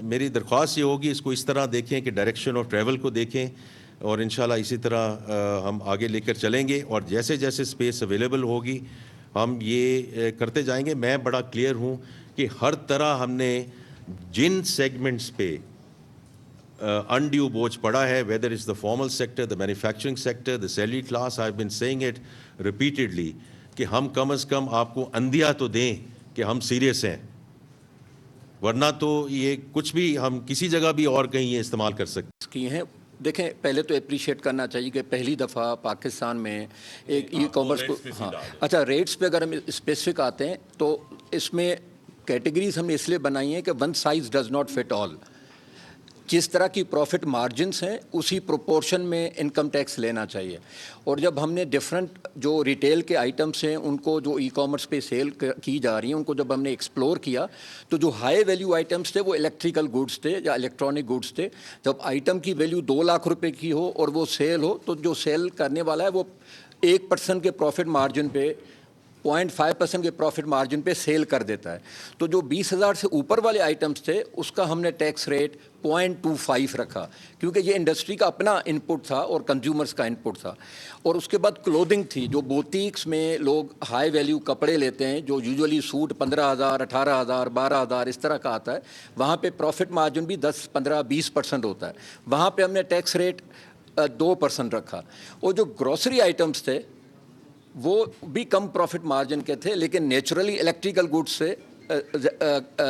میری درخواست یہ ہوگی اس کو اس طرح دیکھیں کہ ڈائریکشن آف ٹریول کو دیکھیں, اور انشاءاللہ اسی طرح ہم آگے لے کر چلیں گے, اور جیسے جیسے اسپیس اویلیبل ہوگی ہم یہ کرتے جائیں گے. میں بڑا کلیئر ہوں کہ ہر طرح ہم نے جن سیگمنٹس پہ انڈیو بوجھ پڑا ہے, whether is the formal sector, the manufacturing sector, the salary class, I have been seeing it repeatedly, کہ ہم کم از کم آپ کو اندھیا تو دیں کہ ہم سیریس ہیں, ورنہ تو یہ کچھ بھی ہم کسی جگہ بھی اور کہیں یہ استعمال کر سکتے ہیں. دیکھیں, پہلے تو اپریشیٹ کرنا چاہیے کہ پہلی دفعہ پاکستان میں ایک ای کامرس کو, ہاں اچھا, ریٹس پہ اگر ہم اسپیسیفک آتے ہیں تو اس میں کیٹیگریز ہم نے اس لیے بنائی ہیں کہ one size does not fit all. جس طرح کی پروفٹ مارجنس ہیں اسی پروپورشن میں انکم ٹیکس لینا چاہیے. اور جب ہم نے ڈفرینٹ جو ریٹیل کے آئٹمس ہیں ان کو جو ای کامرس پہ سیل کی جا رہی ہیں ان کو جب ہم نے ایکسپلور کیا, تو جو ہائی ویلیو آئٹمس تھے وہ الیکٹریکل گوڈس تھے یا الیکٹرانک گوڈس تھے. جب آئٹم کی ویلیو 2 لاکھ روپے کی ہو اور وہ سیل ہو, تو جو سیل کرنے والا ہے وہ 1% کے پروفٹ مارجن پہ 0.5% کے پروفٹ مارجن پہ سیل کر دیتا ہے. تو جو 20,000 سے اوپر والے آئٹمس تھے اس کا ہم نے ٹیکس ریٹ 0.25 رکھا, کیونکہ یہ انڈسٹری کا اپنا ان پٹ تھا اور کنزیومرز کا ان پٹ تھا. اور اس کے بعد کلودنگ تھی, جو بوتیکس میں لوگ ہائی ویلیو کپڑے لیتے ہیں, جو یوزولی سوٹ 15,000, 18,000, 12,000 اس طرح کا آتا ہے, وہاں پہ پروفٹ مارجن بھی 10, 15, 20% ہوتا ہے. وہاں پہ ہم نے ٹیکس ریٹ 2% رکھا. اور جو گروسری آئٹمس تھے وہ بھی کم پروفٹ مارجن کے تھے, لیکن نیچرلی الیکٹریکل گوڈس سے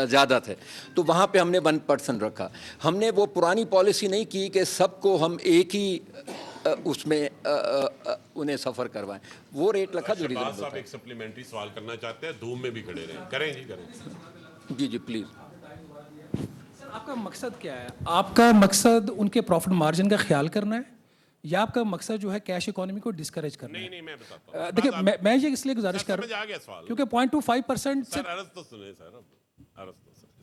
زیادہ تھے, تو وہاں پہ ہم نے 1% رکھا. ہم نے وہ پرانی پالیسی نہیں کی کہ سب کو ہم ایک ہی اس میں انہیں سفر کروائیں, وہ ریٹ رکھا جو ریزنیبل تھا. ایک سپلیمنٹری سوال کرنا چاہتے ہیں, دھوم میں بھی کھڑے رہیں. کریں جی, کریں. جی پلیز. سر آپ کا مقصد کیا ہے؟ آپ کا مقصد ان کے پروفٹ مارجن کا خیال کرنا ہے یا آپ کا مقصد جو ہے کیش اکانومی کو ڈسکریج کرنا ہے؟ نہیں, میں بتاتا ہوں. دیکھیں, میں یہ اس لیے گزارش کر رہا ہوں کیونکہ 0.25% سر عرض تو سنیں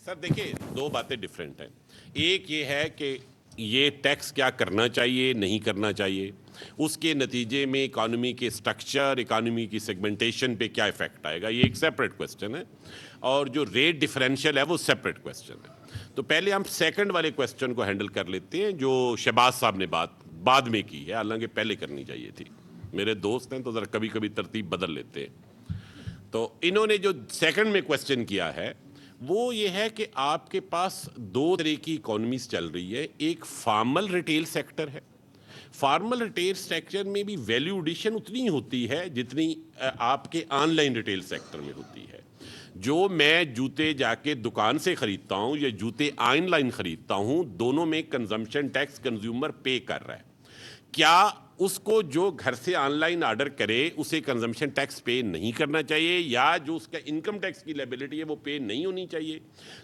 سر, دیکھیں 2 باتیں ڈفرینٹ ہیں. ایک یہ ہے کہ یہ ٹیکس کیا کرنا چاہیے, نہیں کرنا چاہیے, اس کے نتیجے میں اکانومی کے سٹرکچر, اکانومی کی سیگمنٹیشن پہ کیا افیکٹ آئے گا, یہ ایک سیپریٹ کویسچن ہے. اور جو ریٹ ڈفرینشیل ہے وہ سیپریٹ کویسچن ہے. تو پہلے ہم سیکنڈ والے کویسچن کو ہینڈل کر لیتے ہیں جو شہباز صاحب نے بعد میں کی ہے, حالانکہ پہلے کرنی چاہیے تھی. میرے دوست ہیں تو ذرا کبھی کبھی ترتیب بدل لیتے ہیں. تو انہوں نے جو سیکنڈ میں کویسچن کیا ہے وہ یہ ہے کہ آپ کے پاس 2 طرح کی اکانومیز چل رہی ہے. ایک فارمل ریٹیل سیکٹر ہے, فارمل ریٹیل سیکٹر میں بھی ویلیو ایڈیشن اتنی ہوتی ہے جتنی آپ کے آن لائن ریٹیل سیکٹر میں ہوتی ہے. جو میں جوتے جا کے دکان سے خریدتا ہوں یا جوتے آن لائن خریدتا ہوں, دونوں میں کنزمپشن ٹیکس کنزیومر پے کر رہا ہے. کیا اس کو جو گھر سے آن لائن آرڈر کرے اسے کنزمپشن ٹیکس پے نہیں کرنا چاہیے, یا جو اس کا انکم ٹیکس کی لیبلٹی ہے وہ پے نہیں ہونی چاہیے؟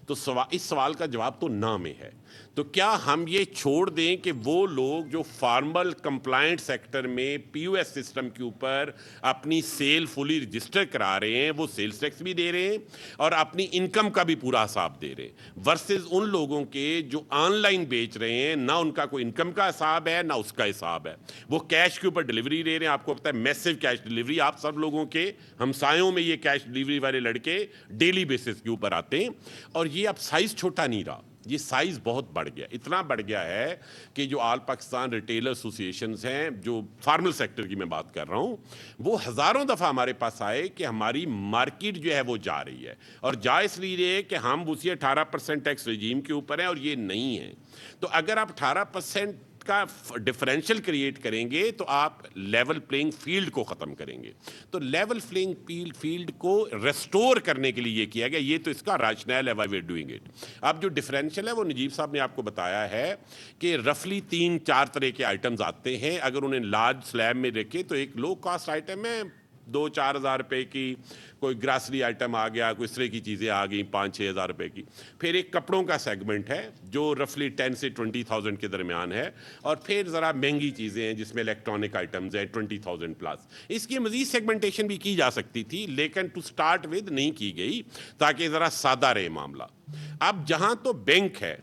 تو اس سوال کا جواب تو نہ میں ہے. تو کیا ہم یہ چھوڑ دیں کہ وہ لوگ جو فارمل کمپلائنٹ سیکٹر میں پی او ایس سسٹم کے اوپر اپنی سیل فلی رجسٹر کرا رہے ہیں, وہ سیلز ٹیکس بھی دے رہے ہیں اور اپنی انکم کا بھی پورا حساب دے رہے ہیں, ورسز ان لوگوں کے جو آن لائن بیچ رہے ہیں, نہ ان کا کوئی انکم کا حساب ہے نہ اس کا حساب ہے, وہ کیش کے اوپر ڈلیوری دے رہے ہیں. آپ کو پتہ ہے میسو کیش ڈلیوری, آپ سب لوگوں کے ہمسایوں میں یہ کیش ڈلیوری والے لڑکے ڈیلی بیسس کے اوپر آتے ہیں. اور یہ اب سائز چھوٹا نہیں رہا, یہ سائز بہت بڑھ گیا. اتنا بڑھ گیا ہے کہ جو آل پاکستان ریٹیلر ایسوسیشنز ہیں, جو فارمل سیکٹر کی میں بات کر رہا ہوں, وہ ہزاروں دفعہ ہمارے پاس آئے کہ ہماری مارکیٹ جو ہے وہ جا رہی ہے, اور جا اس لیے کہ ہم اسی 18% ٹیکس رجیم کے اوپر ہیں اور یہ نہیں ہے. تو اگر آپ 18% کا ڈفرینشل کریٹ کریں گے تو آپ لیول پلینگ فیلڈ کو ختم کریں گے. تو لیول پلینگ فیلڈ کو ریسٹور کرنے کے لیے یہ کیا گیا, یہ تو اس کا راشنل ہے why we are doing it. اب جو ڈفرینشل ہے وہ نجیب صاحب نے آپ کو بتایا ہے کہ رفلی 3-4 طرح کے آئٹمز آتے ہیں. اگر انہیں لارج سلیب میں رکھے تو ایک لو کاسٹ آئٹم ہے 2-4 ہزار روپے کی, کوئی گراسری آئٹم آ گیا, کوئی اس طرح کی چیزیں آ گئیں 5-6 ہزار روپے کی. پھر ایک کپڑوں کا سیگمنٹ ہے جو رفلی 10 سے 20,000 کے درمیان ہے, اور پھر ذرا مہنگی چیزیں ہیں جس میں الیکٹرانک آئٹمز ہیں 20,000 پلس. اس کی مزید سیگمنٹیشن بھی کی جا سکتی تھی, لیکن ٹو سٹارٹ ود نہیں کی گئی تاکہ ذرا سادہ رہے معاملہ. اب جہاں تو بینک ہے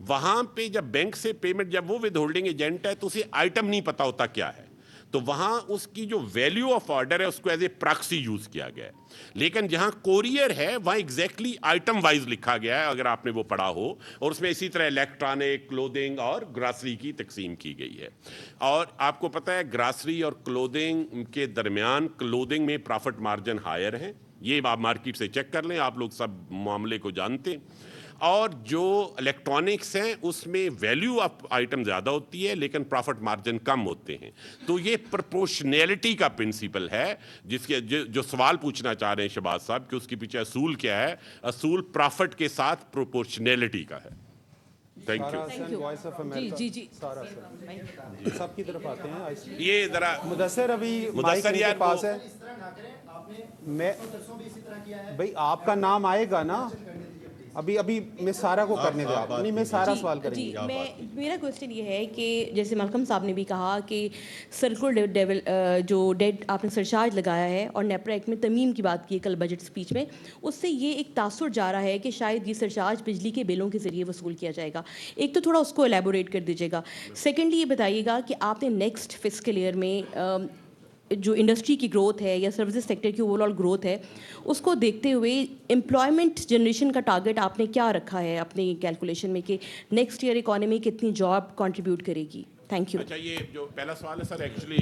وہاں پہ جب بینک سے پیمنٹ, جب وہ ود ہولڈنگ ایجنٹ ہے تو اسے آئٹم نہیں پتا ہوتا کیا ہے, تو وہاں اس کی جو ویلیو آف آرڈر ہے اس کو ایز اے پراکسی یوز کیا گیا ہے. لیکن جہاں کوریئر ہے وہاں ایگزیکٹلی آئٹم وائز لکھا گیا ہے, اگر آپ نے وہ پڑھا ہو, اور اس میں اسی طرح الیکٹرانک, کلودنگ اور گراسری کی تقسیم کی گئی ہے. اور آپ کو پتہ ہے گراسری اور کلودنگ کے درمیان کلودنگ میں پرافٹ مارجن ہائر ہیں, یہ آپ مارکیٹ سے چیک کر لیں, آپ لوگ سب معاملے کو جانتے ہیں. اور جو الیکٹرانکس ہیں اس میں ویلیو آف آئٹم زیادہ ہوتی ہے لیکن پرافٹ مارجن کم ہوتے ہیں. تو یہ پرپورشنیلٹی کا پرنسپل ہے جس کے جو سوال پوچھنا چاہ رہے ہیں شہباز صاحب کہ اس کے پیچھے اصول کیا ہے. اصول پرافٹ کے ساتھ پرپورشنیلٹی کا ہے. Thank you. Voice of America سارا سر سب کی طرف آتے ہیں. یہ ذرا مدثر ابھی مدثر کے یار پاس ہے, میں بھائی آپ کا نام آئے گا نا, ابھی میں سارا کو کرنے دیں آپ. نہیں, میں سارا سوال کریں گی. میرا کوشچن یہ ہے کہ جیسے ملکم صاحب نے بھی کہا کہ سرکل جو ڈیٹ آپ نے سرچارج لگایا ہے اور نیپرا ایکٹ میں ترمیم کی بات کی ہے کل بجٹ اسپیچ میں, اس سے یہ ایک تاثر جا رہا ہے کہ شاید یہ سرچارج بجلی کے بلوں کے ذریعے وصول کیا جائے گا. ایک تو تھوڑا اس کو الیبوریٹ کر دیجیے گا. سیکنڈلی یہ بتائیے گا کہ آپ نے نیکسٹ فسکل ایئر میں جو انڈسٹری کی گروتھ ہے یا سروسز سیکٹر کی اوور آل گروتھ ہے اس کو دیکھتے ہوئے امپلائمنٹ جنریشن کا ٹارگیٹ آپ نے کیا رکھا ہے اپنی کیلکولیشن میں کہ نیکسٹ ایئر اکانومی کتنی جاب کنٹریبیوٹ کرے گی؟ Thank you. اچھا, یہ جو پہلا سوال ہے سر, ایکچولی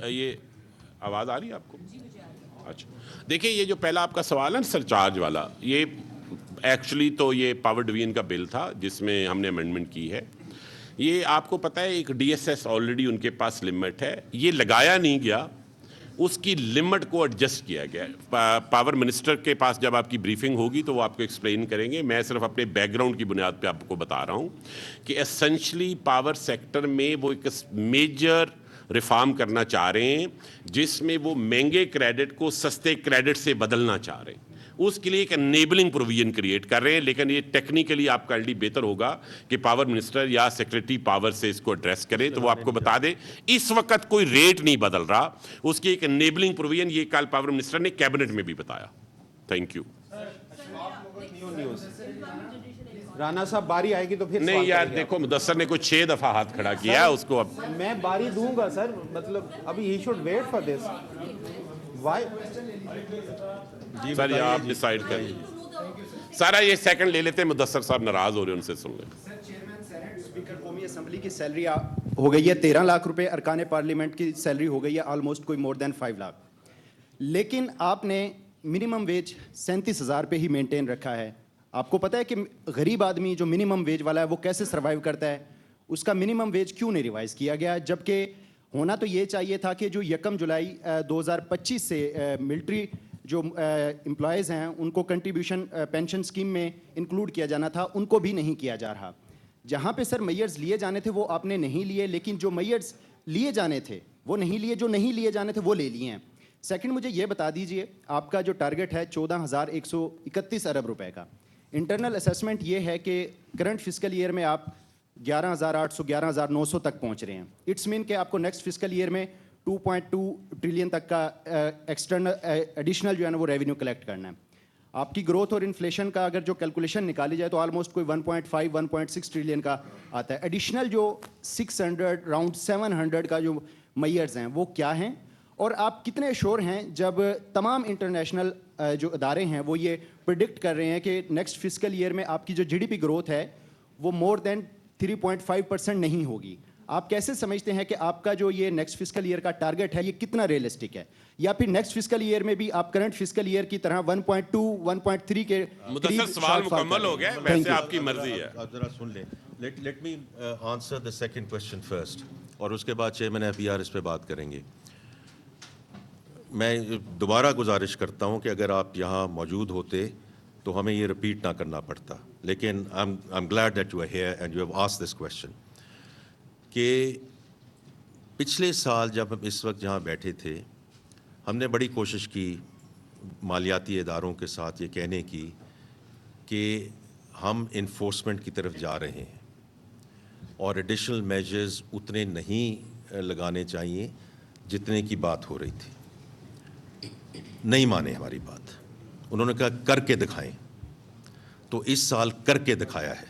یہ آواز آ رہی ہے آپ کو؟ اچھا دیکھیں, یہ جو پہلا آپ کا سوال ہے سرچارج والا, یہ ایکچولی تو یہ پاور ڈویژن کا بل تھا جس میں ہم نے امینڈمنٹ کی ہے. یہ آپ کو پتہ ہے ایک ڈی ایس ایس آلریڈی ان کے پاس لمٹ ہے, یہ لگایا نہیں گیا, اس کی لمٹ کو ایڈجسٹ کیا گیا. پاور منسٹر کے پاس جب آپ کی بریفنگ ہوگی تو وہ آپ کو ایکسپلین کریں گے. میں صرف اپنے بیک گراؤنڈ کی بنیاد پہ آپ کو بتا رہا ہوں کہ اسینشلی پاور سیکٹر میں وہ ایک میجر ریفارم کرنا چاہ رہے ہیں جس میں وہ مہنگے کریڈٹ کو سستے کریڈٹ سے بدلنا چاہ رہے ہیں. اس کے لیے ایک انیبلنگ پروویژن کریٹ کر رہے ہیں, لیکن یہ ٹیکنیکلی آپ کا بہتر ہوگا کہ پاور منسٹر یا سیکرٹری پاور سے اس کو ایڈریس کریں تو وہ آپ کو بتا دیں. اس وقت کوئی ریٹ نہیں بدل رہا, اس کی ایک انیبلنگ پروویژن, یہ کل پاور منسٹر نے کیبنٹ میں بھی بتایا. Thank you. رانا صاحب باری آئے گی تو پھر نہیں یار دیکھو, مدثر نے کوئی 6 دفعہ ہاتھ کھڑا کیا ہے, اس کو اب میں باری دوں گا سر, مطلب ابھی ہی should wait for this. Why sir یہ آپ ڈیسائیڈ کریں. سارا یہ سیکنڈ لے لیتے ہیں, مدثر صاحب ناراض ہو رہے ہیں, ان سے سن لیں. اسپیکر قومی اسمبلی کی سیلری ہو گئی ہے 13 لاکھ روپے, ارکان پارلیمنٹ کی سیلری ہو گئی ہے آلموسٹ کوئی مور دین 5 لاکھ. لیکن آپ نے منیمم ویج 37,000 پہ ہی مینٹین رکھا ہے. آپ کو پتہ ہے کہ غریب آدمی جو منیمم ویج والا ہے وہ کیسے سروائیو کرتا ہے؟ اس کا منیمم ویج کیوں نہیں ریوائز کیا گیا؟ جبکہ ہونا تو یہ چاہیے تھا کہ جو 1 جولائی 2025 سے ملٹری جو امپلائیز ہیں ان کو کنٹریبیوشن پینشن اسکیم میں انکلوڈ کیا جانا تھا، ان کو بھی نہیں کیا جا رہا. جہاں پہ سر میئرز لیے جانے تھے وہ آپ نے نہیں لیے، لیکن جو میئرز لیے جانے تھے وہ نہیں لیے، جو نہیں لیے جانے تھے وہ لے لیے ہیں. سیکنڈ، مجھے یہ بتا دیجئے آپ کا جو ٹارگٹ ہے 14,131 ارب روپے کا، انٹرنل اسیسمنٹ یہ ہے کہ کرنٹ فسکل ایئر میں آپ 11,800 11,900 تک پہنچ رہے ہیں. اٹس مین کہ آپ کو نیکسٹ فسکل ایئر میں 2.2 ٹریلین تک کا ایکسٹرنل ایڈیشنل جو ہے نا وہ ریونیو کلیکٹ کرنا ہے. آپ کی گروتھ اور انفلیشن کا اگر جو کیلکولیشن نکالی جائے تو آلموسٹ کوئی 1.5 1.6 ٹریلین کا آتا ہے. ایڈیشنل جو 600 راؤنڈ 700 کا جو میئرز ہیں وہ کیا ہیں، اور آپ کتنے شور ہیں جب تمام انٹرنیشنل جو ادارے ہیں وہ یہ پریڈکٹ کر رہے ہیں کہ نیکسٹ فسکل ایئر میں آپ کی جو جی ڈی پی گروتھ ہے وہ مور دین 3.5% نہیں ہوگی؟ آپ کیسے سمجھتے ہیں کہ آپ کا جو یہ نیکسٹ فسکل ایئر کا ٹارگٹ ہے یہ کتنا ریئلسٹک ہے؟ یا پھر نیکسٹ فسکل ایئر میں بھی آپ کرنٹ فسکل ایئر کی طرح 1.2 1.3 کے مدثر سوال مکمل ہو گیا، ویسے آپ کی مرضی ہے. آپ ذرا سن لیں. Let me answer the second question first, اور اس کے بعد چیئرمین ایف ای آر اس پہ بات کریں گے. میں دوبارہ گزارش کرتا ہوں کہ اگر آپ یہاں موجود ہوتے تو ہمیں یہ رپیٹ نہ کرنا پڑتا، لیکن I am glad that you are here and you have asked this question. کہ پچھلے سال جب ہم اس وقت جہاں بیٹھے تھے ہم نے بڑی کوشش کی مالیاتی اداروں کے ساتھ یہ کہنے کی کہ ہم انفورسمنٹ کی طرف جا رہے ہیں اور ایڈیشنل میجرز اتنے نہیں لگانے چاہیے جتنے کی بات ہو رہی تھی. نہیں مانے ہماری بات، انہوں نے کہا کر کے دکھائیں. تو اس سال کر کے دکھایا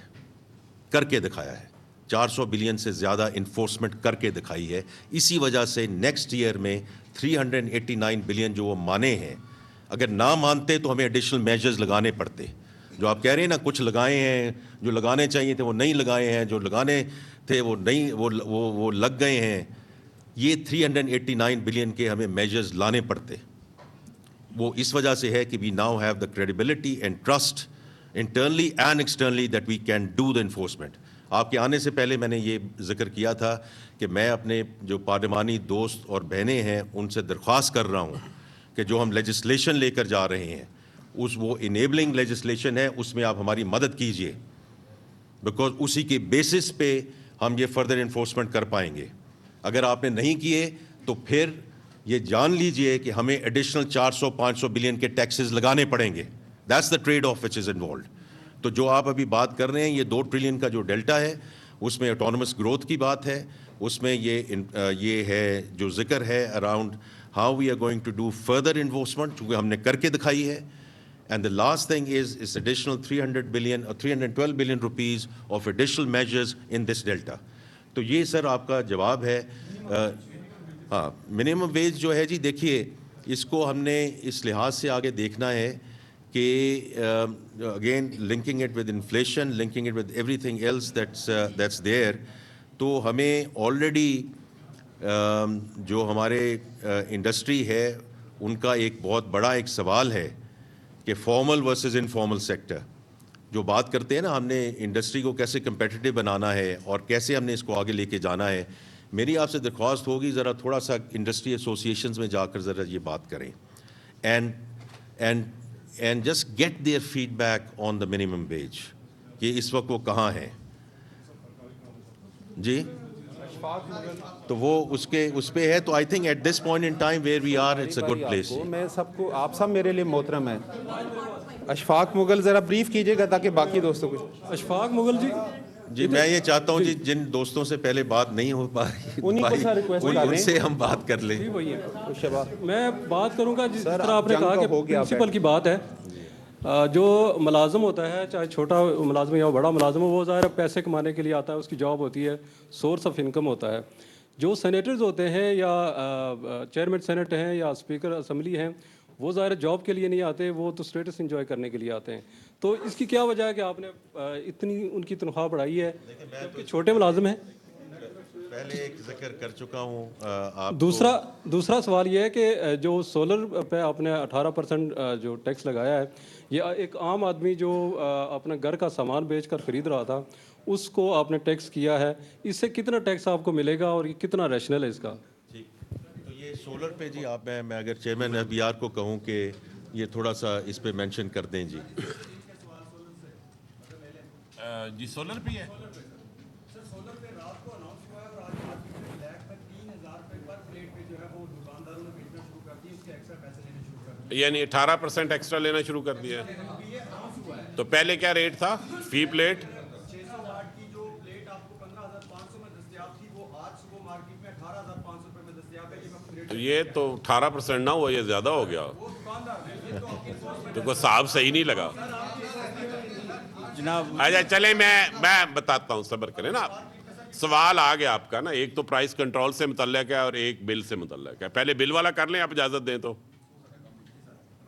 ہے 400 بلین سے زیادہ انفورسمنٹ کر کے دکھائی ہے. اسی وجہ سے نیکسٹ ایئر میں 389 بلین جو وہ مانے ہیں، اگر نہ مانتے تو ہمیں ایڈیشنل میجرز لگانے پڑتے. جو آپ کہہ رہے ہیں نا کچھ لگائے ہیں، جو لگانے چاہیے تھے وہ نہیں لگائے ہیں، جو لگانے تھے وہ نہیں وہ لگ گئے ہیں. یہ 389 بلین کے ہمیں میجرز لانے پڑتے. وہ اس وجہ سے ہے کہ we now have the credibility and trust internally and externally that we can do the enforcement. آپ کے آنے سے پہلے میں نے یہ ذکر کیا تھا کہ میں اپنے جو پارلیمانی دوست اور بہنیں ہیں ان سے درخواست کر رہا ہوں کہ جو ہم لیجسلیشن لے کر جا رہے ہیں وہ انیبلنگ لیجسلیشن ہے، اس میں آپ ہماری مدد کیجئے، بیکاز اسی کے بیسس پہ ہم یہ فردر انفورسمنٹ کر پائیں گے. اگر آپ نے نہیں کیے تو پھر یہ جان لیجئے کہ ہمیں ایڈیشنل 400-500 بلین کے ٹیکسز لگانے پڑیں گے. That's the trade off which is involved. تو جو آپ ابھی بات کر رہے ہیں یہ 2 ٹریلین کا جو ڈیلٹا ہے اس میں آٹونومس گروتھ کی بات ہے، اس میں یہ ہے جو ذکر ہے around how we are going to do further enforcement, چونکہ ہم نے کر کے دکھائی ہے. And the last thing is additional 300 billion اور 312 billion rupees of additional measures in this delta. تو یہ سر آپ کا جواب ہے. ہاں، منیمم ویج جو ہے جی دیکھیے اس کو ہم نے اس لحاظ سے آگے دیکھنا ہے کہ again linking it with inflation, linking it with everything else that's there. تو ہمیں آلریڈی جو ہمارے انڈسٹری ہے ان کا ایک بہت بڑا ایک سوال ہے کہ فارمل ورسز انفارمل سیکٹر. جو بات کرتے ہیں نا ہم نے انڈسٹری کو کیسے کمپیٹیٹیو بنانا ہے اور کیسے ہم نے اس کو آگے لے کے جانا ہے. میری آپ سے درخواست ہوگی ذرا تھوڑا سا انڈسٹری ایسوسیشنز میں جا کر ذرا یہ بات کریں and just get their feedback on the minimum wage کہ اس وقت وہ کہاں ہیں جی. تو وہ اس پہ ہے. تو I think at this point in time where we are it's a good place. میں سب کو آپ سب میرے لیے محترم ہیں. اشفاق مغل ذرا بریف کیجیے گا تاکہ باقی دوستوں کو. اشفاق مغل جی میں یہ چاہتا ہوں جی جن دوستوں سے پہلے بات نہیں ہو پائی ان سے ہم بات کر لیں. میں بات کروں گا جس طرح آپ نے کہا کہ پرنسپل کی بات ہے. جو ملازم ہوتا ہے چاہے چھوٹا ملازم یا بڑا ملازم ہو وہ ظاہر پیسے کمانے کے لیے آتا ہے، اس کی جاب ہوتی ہے، سورس آف انکم ہوتا ہے. جو سینیٹرز ہوتے ہیں یا چیئرمین سینٹ ہیں یا اسپیکر اسمبلی ہیں وہ ظاہر جاب کے لیے نہیں آتے، وہ تو اسٹیٹس انجوائے کرنے کے لیے آتے ہیں. تو اس کی کیا وجہ ہے کہ آپ نے اتنی ان کی تنخواہ بڑھائی ہے جبکہ چھوٹے ملازم ہیں؟ پہلے ایک ذکر کر چکا ہوں. دوسرا سوال یہ ہے کہ جو سولر پہ آپ نے 18% جو ٹیکس لگایا ہے، یہ ایک عام آدمی جو اپنا گھر کا سامان بیچ کر خرید رہا تھا اس کو آپ نے ٹیکس کیا ہے, اس سے کتنا ٹیکس آپ کو ملے گا اور یہ کتنا ریشنل ہے اس کا؟ جی, تو یہ سولر پہ جی آپ میں اگر چیئرمین FBR کو کہوں کہ یہ تھوڑا سا اس پہ مینشن کر دیں جی. جی سولر پہ ہے, یعنی 18% ایکسٹرا لینا شروع کر دیا ہے. تو پہلے کیا ریٹ تھا فی پلیٹ؟ یہ تو 18% نہ ہوا, یہ زیادہ ہو گیا. تو کوئی صاحب صحیح نہیں لگا جناب. اچھا چلیں میں بتاتا ہوں, صبر کریں نا آپ. سوال آ گیا آپ کا نا, ایک تو پرائس کنٹرول سے متعلق ہے اور ایک بل سے متعلق ہے. پہلے بل والا کر لیں, آپ اجازت دیں تو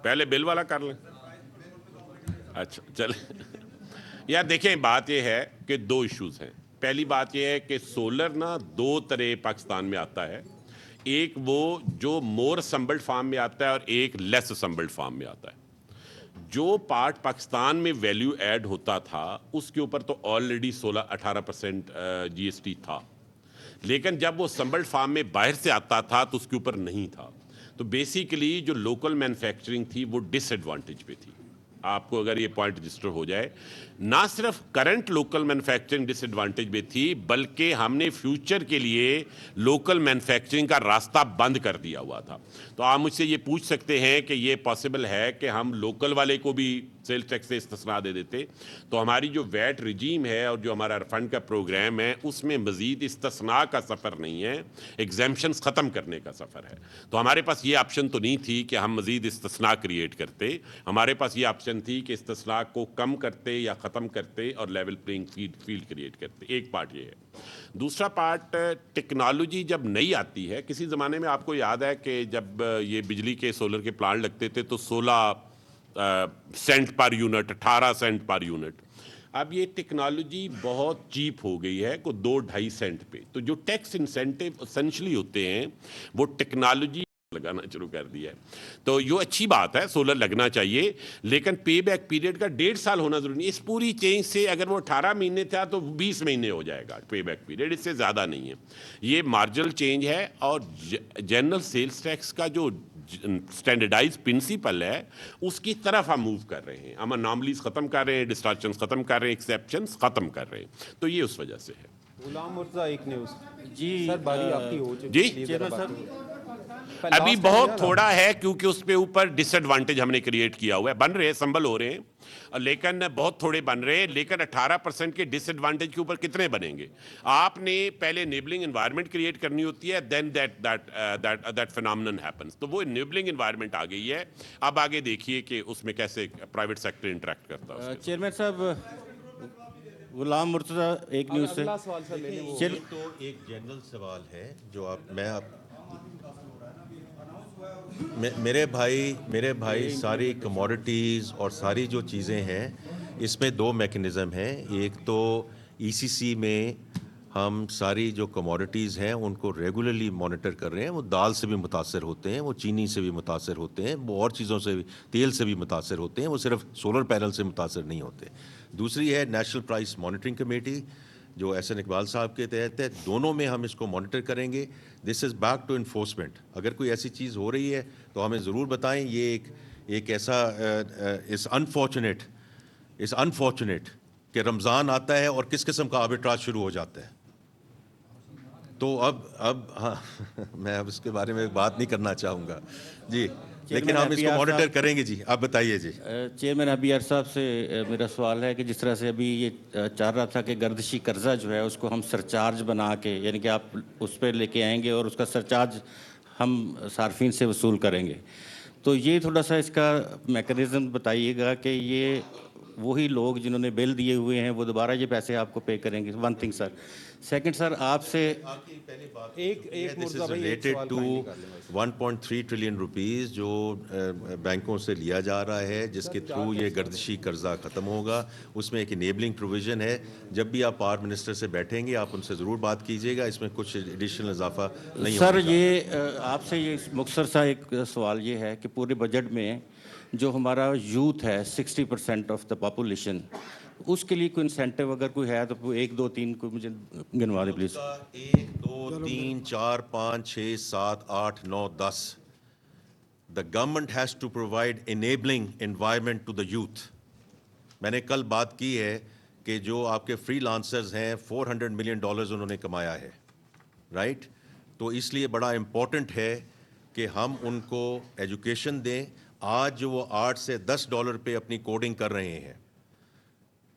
پہلے بل والا کر لیں. اچھا چلیں یار دیکھیں, بات یہ ہے کہ دو ایشوز ہیں. پہلی بات یہ ہے کہ سولر نا دو طرح پاکستان میں آتا ہے, ایک وہ جو مور اسمبلڈ فارم میں آتا ہے اور ایک لیس اسمبلڈ فارم میں آتا ہے. جو پارٹ پاکستان میں ویلیو ایڈ ہوتا تھا اس کے اوپر تو آلریڈی 18% GST تھا, لیکن جب وہ اسمبلڈ فارم میں باہر سے آتا تھا تو اس کے اوپر نہیں تھا. تو بیسیکلی جو لوکل مینوفیکچرنگ تھی وہ ڈس ایڈوانٹیج پہ تھی. آپ کو اگر یہ پوائنٹ رجسٹر ہو جائے, نہ صرف کرنٹ لوکل مینوفیکچرنگ ڈس ایڈوانٹیج پہ تھی, بلکہ ہم نے فیوچر کے لیے لوکل مینوفیکچرنگ کا راستہ بند کر دیا ہوا تھا. تو آپ مجھ سے یہ پوچھ سکتے ہیں کہ یہ پاسبل ہے کہ ہم لوکل والے کو بھی سیلز ٹیکس سے استثناء دے دیتے. تو ہماری جو ویٹ رجیم ہے اور جو ہمارا ریفنڈ کا پروگرام ہے اس میں مزید استثناء کا سفر نہیں ہے, ایگزیمپشنز ختم کرنے کا سفر ہے. تو ہمارے پاس یہ آپشن تو نہیں تھی کہ ہم مزید استثناء کریٹ کرتے, ہمارے پاس یہ آپشن تھی کہ استثناء کو کم کرتے یا ختم کرتے اور لیول پلینگ فیلڈ کریٹ کرتے. ایک پارٹ یہ ہے. دوسرا پارٹ, ٹیکنالوجی جب نئی آتی ہے, کسی زمانے میں آپ کو یاد ہے کہ جب یہ بجلی کے سولر کے پلانٹ لگتے تھے تو 16 cent per unit, 18 cent per unit. اب یہ ٹیکنالوجی بہت چیپ ہو گئی ہے, کو 2-2.5 سینٹ پہ. تو جو ٹیکس انسینٹیو اسینشلی ہوتے ہیں وہ ٹیکنالوجی لگانا شروع کر دیا ہے. تو یہ اچھی بات ہے, سولر لگنا چاہیے, لیکن پے بیک پیریڈ کا 1.5 سال ہونا ضروری نہیں. اس پوری چینج سے اگر وہ 18 مہینے تھا تو 20 مہینے ہو جائے گا پے بیک پیریڈ, اس سے زیادہ نہیں ہے. یہ مارجنل چینج ہے. اور جنرل سیلز ٹیکس کا جو اسٹینڈرڈائز پرنسپل ہے اس کی طرف ہم موو کر رہے ہیں. ہم اناملیز ختم کر رہے ہیں, ڈسٹارشنز ختم کر رہے ہیں, ایکسیپشنز ختم کر رہے ہیں. تو یہ اس وجہ سے ہے. غلام مرتضیٰ, ایک نیوز. جی سر باری آپ کی ہو جی ابھی بہت تھوڑا ہے کیونکہ اس پہ اوپر ڈس ایڈوانٹیج ہم نے کریٹ کیا ہوا ہے. بن رہے ہیں, سنبل ہو رہے ہیں, لیکن بہت تھوڑے بن رہے ہیں. لیکن 18% کے ڈس ایڈوانٹیج کے اوپر کتنے بنیں گے؟ آپ نے پہلے انیبلنگ انوائرمنٹ کریٹ کرنی ہوتی ہے, دین دیٹ فینامنن ہیپنس. تو وہ انیبلنگ انوائرمنٹ آ گئی ہے. اب آگے دیکھیے کہ اس میں کیسے پرائیویٹ سیکٹر انٹریکٹ کرتا ہے. چیئرمین صاحب, غلام مرتضیٰ ایک نیوز سے. تو ایک جنرل سوال ہے جو میرے بھائی ساری کموڈٹیز اور ساری جو چیزیں ہیں اس میں 2 میکنزم ہیں. ایک تو ECC میں ہم ساری جو کموڈٹیز ہیں ان کو ریگولرلی مانیٹر کر رہے ہیں. وہ دال سے بھی متاثر ہوتے ہیں, وہ چینی سے بھی متاثر ہوتے ہیں, وہ اور چیزوں سے بھی, تیل سے بھی متاثر ہوتے ہیں, وہ صرف سولر پینل سے متاثر نہیں ہوتے. دوسری ہے نیشنل پرائس مانیٹرنگ کمیٹی جو SN اقبال صاحب کے تحت ہے. دونوں میں ہم اس کو مانیٹر کریں گے. دس از بیک ٹو انفورسمنٹ. اگر کوئی ایسی چیز ہو رہی ہے تو ہمیں ضرور بتائیں. یہ ایک ایسا اس انفارچونیٹ کہ رمضان آتا ہے اور کس قسم کا آربیٹراج شروع ہو جاتا ہے. تو اب ہاں میں اب اس کے بارے میں بات نہیں کرنا چاہوں گا جی, لیکن ہم اس کو مانیٹر کریں گے. جی آپ بتائیے. جی چیئرمین FBR صاحب سے میرا سوال ہے کہ جس طرح سے ابھی یہ چاہ رہا تھا کہ گردشی قرضہ جو ہے اس کو ہم سرچارج بنا کے, یعنی کہ آپ اس پہ لے کے آئیں گے اور اس کا سرچارج ہم صارفین سے وصول کریں گے, تو یہ تھوڑا سا اس کا میکانزم بتائیے گا کہ یہ وہی لوگ جنہوں نے بل دیے ہوئے ہیں وہ دوبارہ یہ پیسے آپ کو پے کریں گے. 1 تھنگ سر. سیکنڈ سر, آپ سے ایک ریلیٹڈ ٹو 1.3 ٹریلین روپیز جو بینکوں سے لیا جا رہا ہے, جس کے تھرو یہ گردشی قرضہ ختم ہوگا. اس میں ایک انیبلنگ پروویژن ہے. جب بھی آپ پاور منسٹر سے بیٹھیں گے آپ ان سے ضرور بات کیجیے گا. اس میں کچھ ایڈیشنل اضافہ نہیں ہوگا. سر یہ آپ سے یہ مختصر سا ایک سوال یہ ہے کہ پورے بجٹ میں جو ہمارا یوتھ ہے 60% آف دا پاپولیشن, اس کے لیے کوئی انسینٹیو اگر کوئی ہے تو 1 2 3 کوئی مجھے گنوا دے please. 1 2 3 4 5 6 7 8 9 10. The government has to provide enabling environment to the youth. میں نے کل بات کی ہے کہ جو آپ کے فری لانسرز ہیں $400 ملین انہوں نے کمایا ہے, رائٹ. تو اس لیے بڑا امپورٹنٹ ہے کہ ہم ان کو ایجوکیشن دیں. آج جو وہ $8 سے $10 پہ اپنی کوڈنگ کر رہے ہیں,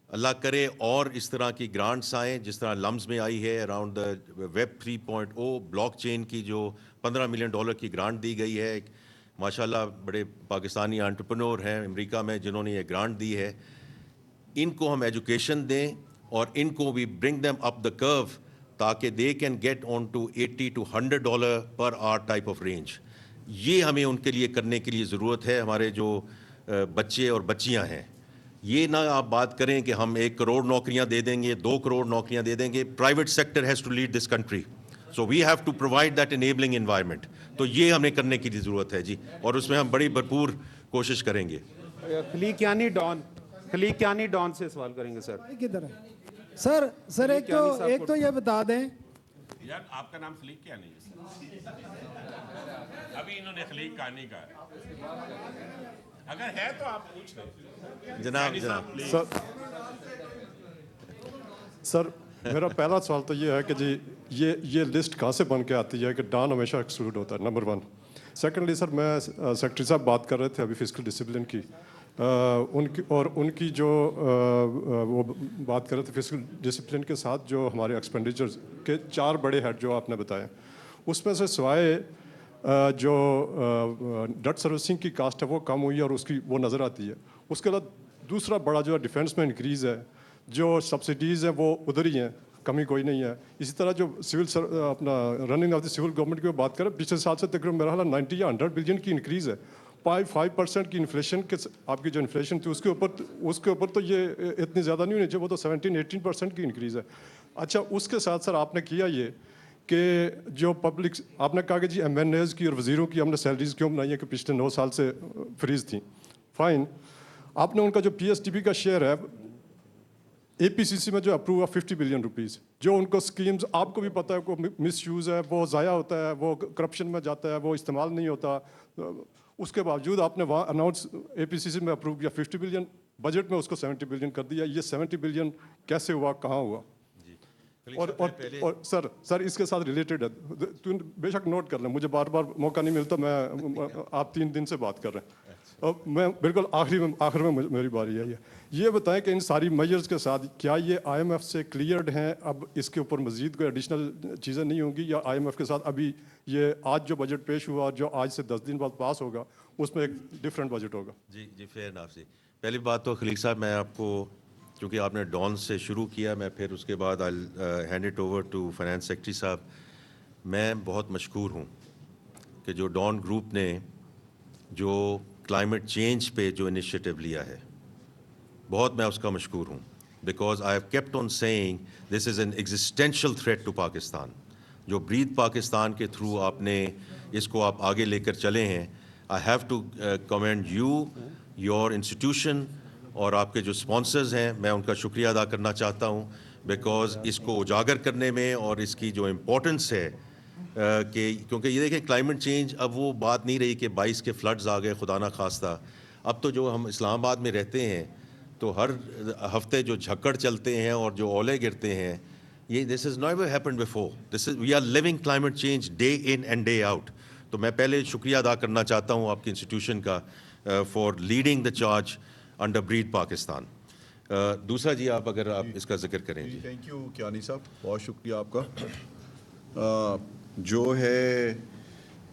اللہ کرے اور اس طرح کی گرانٹس آئیں جس طرح لمز میں آئی ہے around the web 3.0 blockchain کی جو $15 ملین کی گرانٹ دی گئی ہے. ماشاءاللہ بڑے پاکستانی انٹرپرنور ہیں امریکہ میں جنہوں نے یہ گرانٹ دی ہے. ان کو ہم ایجوکیشن دیں اور ان کو بھی برنگ دیم اپ دا کرو تاکہ they can get on to $80 to $100 per hour type of range. یہ ہمیں ان کے لیے کرنے کے لیے ضرورت ہے. ہمارے جو بچے اور بچیاں ہیں, یہ نہ آپ بات کریں کہ ہم 1 کروڑ نوکریاں دے دیں گے, 2 کروڑ نوکریاں دے دیں گے. Private sector has to lead this country, so we have to provide that enabling environment. تو یہ ہمیں کرنے کی ضرورت ہے جی, اور اس میں ہم بڑی بھرپور کوشش کریں گے. خلیقیانی ڈان سے سوال کریں گے سر. کدھر ہے سر ایک تو یہ بتا دیں یار آپ کا نام خلیق کیا نہیں ہے, ابھی انہوں نے خلیق کہا نہیں کہا, اگر ہے تو آپ پوچھ لیں. جناب سر میرا پہلا سوال تو یہ ہے کہ جی یہ لسٹ کہاں سے بن کے آتی ہے کہ ڈان ہمیشہ ایکسکلوڈ ہوتا ہے, نمبر 1. سیکنڈلی سر میں سیکرٹری صاحب بات کر رہے تھے ابھی فسکل ڈسپلن کی, ان کی جو وہ بات کر رہے تھے فسکل ڈسپلن کے ساتھ جو ہمارے ایکسپینڈیچر کے 4 بڑے ہیڈ جو آپ نے بتائے, اس میں سے سوائے جو ڈٹ سروسنگ کی کاسٹ ہے وہ کم ہوئی ہے اور اس کی وہ نظر آتی ہے. اس کے بعد دوسرا بڑا جو ہے ڈیفینس میں انکریز ہے, جو سبسڈیز ہیں وہ ادھر ہی ہیں, کمی کوئی نہیں ہے. اسی طرح جو سول اپنا running of the civil government کی بات کریں, پچھلے سال سے تقریباً میرا خیال 90 یا 100 بلین کی انکریز ہے. 5% کی انفلیشن کے آپ کی جو انفلیشن تھی اس کے اوپر تو یہ اتنی زیادہ نہیں ہونی چاہیے, وہ تو 17-18% کی انکریز ہے. اچھا اس کے ساتھ سر آپ نے کیا یہ کہ جو پبلک آپ نے کہا کہ جی ایم این ایز کی اور وزیروں کی ہم نے سیلریز کیوں بنائی ہیں کہ پچھلے 9 سال سے فریز تھیں, فائن. آپ نے ان کا جو پی ایس ٹی پی کا شیئر ہے اے پی سی سی میں جو اپروو ہے 50 بلین روپیز, جو ان کو اسکیمز آپ کو بھی پتہ ہے کو مس یوز ہے, وہ ضائع ہوتا ہے, وہ کرپشن میں جاتا ہے, وہ استعمال نہیں ہوتا. اس کے باوجود آپ نے وہاں اناؤنس اے پی سی سی میں اپروو کیا 50 بلین, بجٹ میں اس کو 70 بلین کر دیا. یہ 70 بلین کیسے ہوا, کہاں ہوا؟ اور سر اس کے ساتھ ریلیٹڈ ہے, بے شک نوٹ کر لیں, مجھے بار بار موقع نہیں ملتا, میں آپ 3 دن سے بات کر رہے ہیں, اور میں بالکل آخر میں میری باری ہے. یہ بتائیں کہ ان ساری میجرز کے ساتھ کیا یہ آئی ایم ایف سے کلیئرڈ ہیں, اب اس کے اوپر مزید کوئی ایڈیشنل چیزیں نہیں ہوں گی, یا آئی ایم ایف کے ساتھ ابھی یہ آج جو بجٹ پیش ہوا جو آج سے 10 دن بعد پاس ہوگا اس میں ایک ڈفرینٹ بجٹ ہوگا؟ جی فیئر انف جی. پہلی بات تو خلیق صاحب میں آپ کو, چونکہ آپ نے ڈان سے شروع کیا, میں پھر اس کے بعد hand it over to finance secretary صاحب. میں بہت مشکور ہوں کہ جو ڈان گروپ نے جو کلائمیٹ چینج پہ جو انیشیٹو لیا ہے, بہت میں اس کا مشکور ہوں, because I have kept on seeing this is an existential threat to Pakistan. جو بریتھ پاکستان کے تھرو آپ نے اس کو آپ آگے لے کر چلے ہیں, I have to commend you, your institution اور آپ کے جو اسپانسرز ہیں, میں ان کا شکریہ ادا کرنا چاہتا ہوں, بیکاز اس کو اجاگر کرنے میں اور اس کی جو امپورٹنس ہے کہ کیونکہ یہ دیکھیں کلائمیٹ چینج اب وہ بات نہیں رہی کہ 22 کے فلڈز آ گئے خدا نہ خواستہ. اب تو جو ہم اسلام آباد میں رہتے ہیں تو ہر ہفتے جو جھکڑ چلتے ہیں اور جو اولے گرتے ہیں, یہ this is never happened before. This is we are living climate change day in and day out. تو میں پہلے شکریہ ادا کرنا چاہتا ہوں آپ کی انسٹیٹیوشن کا for leading the charge under breathe Pakistan. دوسرا جی آپ اگر آپ اس کا ذکر کریں. جی تھینک یو کیانی صاحب, بہت شکریہ آپ کا. جو ہے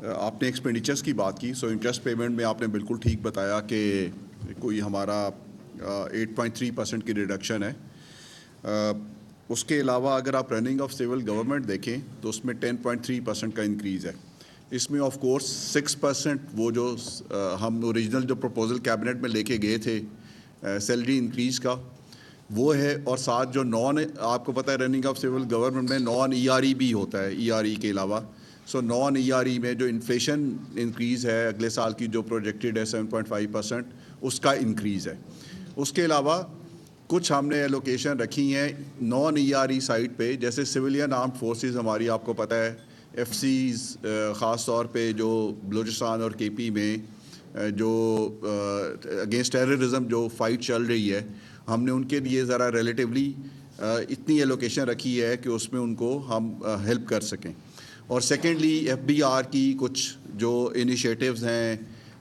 آپ نے ایکسپینڈیچرس کی بات کی, سو انٹرسٹ پیمنٹ میں آپ نے بالکل ٹھیک بتایا کہ کوئی ہمارا 8.3% کی ریڈکشن ہے. اس کے علاوہ اگر آپ رننگ آف سول گورنمنٹ دیکھیں تو اس میں 10.3% کا انکریز ہے. اس میں آف کورس 6% وہ جو ہم اوریجنل جو پروپوزل کیبنٹ میں لے کے گئے تھے سیلری انکریز کا وہ ہے, اور ساتھ جو آپ کو پتہ ہے رننگ آف سول گورنمنٹ میں نان ای آر ای بھی ہوتا ہے ای آر ای کے علاوہ. سو نان ای آر ای میں جو انفلیشن انکریز ہے اگلے سال کی جو پروجیکٹڈ ہے 7.5%, اس کا انکریز ہے. اس کے علاوہ کچھ ہم نے ایلوکیشن رکھی ہیں نان ERE سائٹ پہ, جیسے سویلین آرمڈ فورسز ہماری آپ کو پتہ ہے, FCs خاص طور پہ جو بلوچستان اور KP میں جو اگینسٹ ٹیررزم جو فائٹ چل رہی ہے, ہم نے ان کے لیے ذرا ریلیٹیولی اتنی ایلوکیشن رکھی ہے کہ اس میں ان کو ہم ہیلپ کر سکیں. اور سیکنڈلی FBR کی کچھ جو انیشیٹیوز ہیں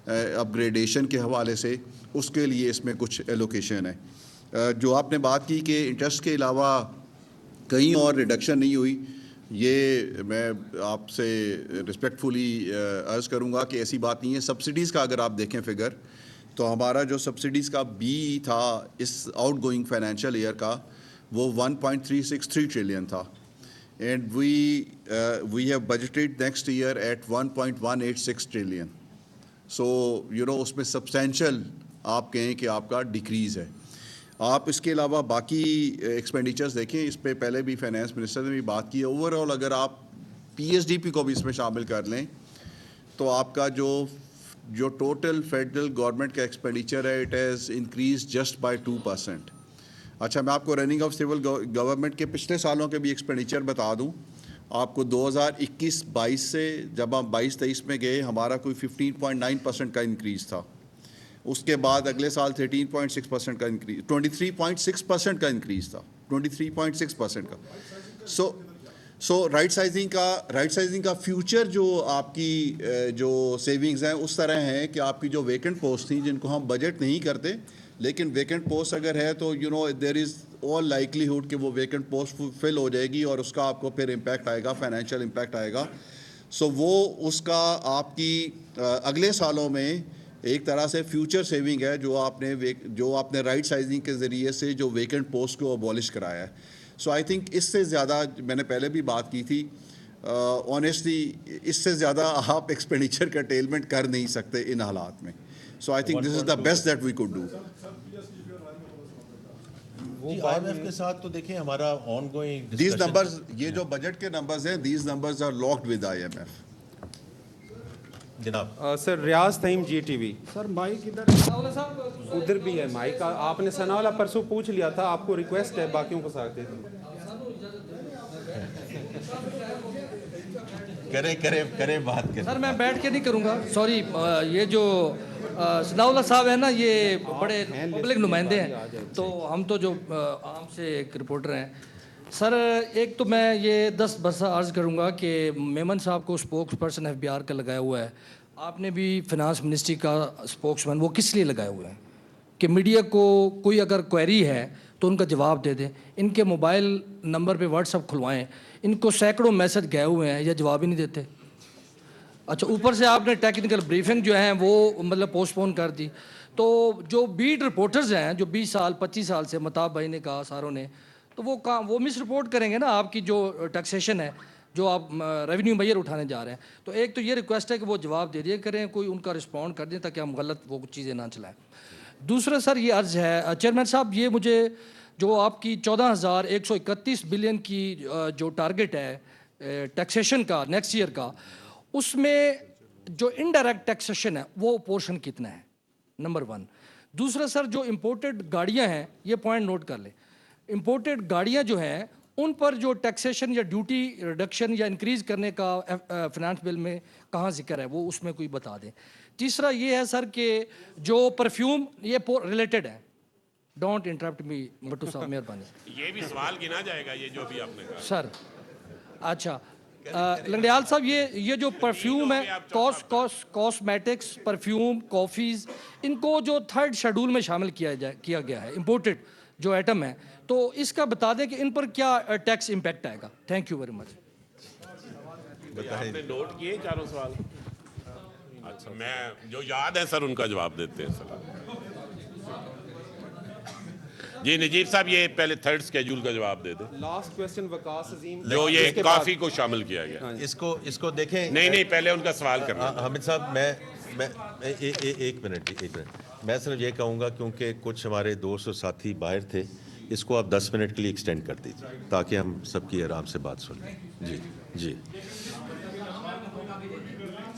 اپ گریڈیشن کے حوالے سے, اس کے لیے اس میں کچھ ایلوکیشن ہے. جو آپ نے بات کی کہ انٹرسٹ کے علاوہ کہیں اور ریڈکشن نہیں ہوئی, یہ میں آپ سے رسپیکٹفلی عرض کروں گا کہ ایسی بات نہیں ہے. سبسڈیز کا اگر آپ دیکھیں فگر, تو ہمارا جو سبسڈیز کا بی تھا اس آؤٹ گوئنگ فائنینشیل ایئر کا, وہ 1.363 ٹریلین تھا, and we have budgeted next year at 1.186 trillion. So اس میں سبسٹینشیل آپ کہیں کہ آپ کا ڈیکریز ہے. آپ اس کے علاوہ باقی ایکسپینڈیچرز دیکھیں, اس پہ پہلے بھی فائنانس منسٹر نے بھی بات کی ہے. اوور آل اگر آپ PSDP کو بھی اس میں شامل کر لیں تو آپ کا جو ٹوٹل فیڈرل گورنمنٹ کا ایکسپینڈیچر ہے, it has increase just by 2%. اچھا, میں آپ کو رننگ آف سول گورنمنٹ کے پچھلے سالوں کے بھی ایکسپینڈیچر بتا دوں. آپ کو 2021-22 سے جب ہم 22-23 میں گئے, ہمارا کوئی 15.9% کا انکریز تھا. اس کے بعد اگلے سال 13.6% کا انکریز, 23.6% کا انکریز تھا, 23.6% کا. سو رائٹ سائزنگ کا فیوچر جو آپ کی جو سیونگز ہیں اس طرح ہیں کہ آپ کی جو ویکنٹ پوسٹ تھیں جن کو ہم بجٹ نہیں کرتے, لیکن ویکنٹ پوسٹ اگر ہے تو دیر از آل لائکلیہڈ کہ وہ ویکنٹ پوسٹ فل ہو جائے گی, اور اس کا آپ کو پھر امپیکٹ آئے گا, فائنینشیل امپیکٹ آئے گا. سو وہ اس کا آپ کی اگلے سالوں میں ایک طرح سے فیوچر سیونگ ہے جو آپ نے رائٹ سائزنگ کے ذریعے سے جو ویکنٹ پوسٹ کو ابالش کرایا ہے. سو آئی تھنک اس سے زیادہ, میں نے پہلے بھی بات کی تھی, آنیسٹلی اس سے زیادہ آپ ایکسپینڈیچر کرٹیلمنٹ کر نہیں سکتے ان حالات میں. So I think this is the best that we could do. IMF کے ساتھ تو دیکھیں ہمارا آن گوئنگ دیز نمبرز, یہ جو بجٹ کے نمبرز ہیں, these numbers are locked with IMF. جناب سر ریاض تھیم GTV. سر مائک ادھر ادھر بھی ہے مائک. آپ نے ثناء اللہ پرسوں پوچھ لیا تھا, آپ کو ریکویسٹ ہے باقیوں کو ساتھ دے دیں. کرے بات کریں. سر میں بیٹھ کے نہیں کروں گا, سوری. یہ جو ثناء اللہ صاحب ہیں نا, یہ بڑے پبلک نمائندے ہیں, تو ہم تو جو عام سے ایک رپورٹر ہیں. سر ایک تو میں یہ 10 بس عرض کروں گا کہ میمن صاحب کو اسپوکس پرسن FBR کا لگایا ہوا ہے. آپ نے بھی فنانس منسٹری کا اسپوکس مین, وہ کس لیے لگائے ہوئے ہیں کہ میڈیا کو کوئی اگر کوئری ہے تو ان کا جواب دے دیں. ان کے موبائل نمبر پہ واٹس ایپ کھلوائیں, ان کو سینکڑوں میسج گئے ہوئے ہیں یا جواب ہی نہیں دیتے. اچھا, اوپر سے آپ نے ٹیکنیکل بریفنگ جو ہیں وہ مطلب پوسٹ پون کر دی. تو جو بیٹ رپورٹرز ہیں جو 20 سال 25 سال سے, متاب بھائی نے کہا, ساروں نے, تو وہ مس رپورٹ کریں گے نا آپ کی جو ٹیکسیشن ہے, جو آپ ریونیو میئر اٹھانے جا رہے ہیں. تو ایک تو یہ ریکویسٹ ہے کہ وہ جواب دے دیا کریں, کوئی ان کا رسپونڈ کر دیں تاکہ ہم غلط وہ چیزیں نہ چلائیں. دوسرا سر یہ عرض ہے چیئرمین صاحب, یہ مجھے جو آپ کی 14,131 بلین کی جو ٹارگٹ ہے ٹیکسیشن کا نیکسٹ ایئر کا, اس میں جو انڈائریکٹ ٹیکسیشن ہے وہ پورشن کتنا ہے, نمبر 1. دوسرا سر, جو امپورٹڈ گاڑیاں ہیں, یہ پوائنٹ نوٹ کر لیں, امپورٹڈ گاڑیاں جو ہیں ان پر جو ٹیکسیشن یا ڈیوٹی ریڈکشن یا انکریز کرنے کا فنانس بل میں کہاں ذکر ہے, وہ اس میں کوئی بتا دیں. تیسرا یہ ہے سر کہ جو پرفیوم, یہ ریلیٹڈ ہے, ڈونٹ انٹرپٹ می بٹو صاحب, مہربانی. یہ بھی سوال گنا جائے گا, یہ جو بھی آپ نے کہا سر. اچھا لنگڑیال صاحب, یہ جو پرفیوم ہے, کاسمیٹکس, پرفیوم, کافیز, ان کو جو 3rd شیڈول میں شامل کیا گیا ہے, امپورٹڈ جو ایٹم ہے, تو اس کا بتا دیں کہ ان پر کیا ٹیکس امپیکٹ آئے گا. Thank you very much. آپ نے نوٹ کیے چاروں سوال؟ اچھا, میں جو یاد ہے سر ان کا جواب دیتے ہیں سر. جی نجیب صاحب, یہ پہلے 3rd اسکیجول کا جواب دے دیں. لاسٹ کوسچن وقاص عظیم, جو یہ کافی کو شامل کیا گیا, اس کو دیکھیں. نہیں پہلے ان کا سوال کرنا. حامد صاحب, میں ایک منٹ, میں صرف یہ کہوں گا کیونکہ کچھ ہمارے دوست اور ساتھی باہر تھے, اس کو آپ 10 منٹ کے لیے ایکسٹینڈ کر دیجیے تاکہ ہم سب کی آرام سے بات سنیں. جی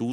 2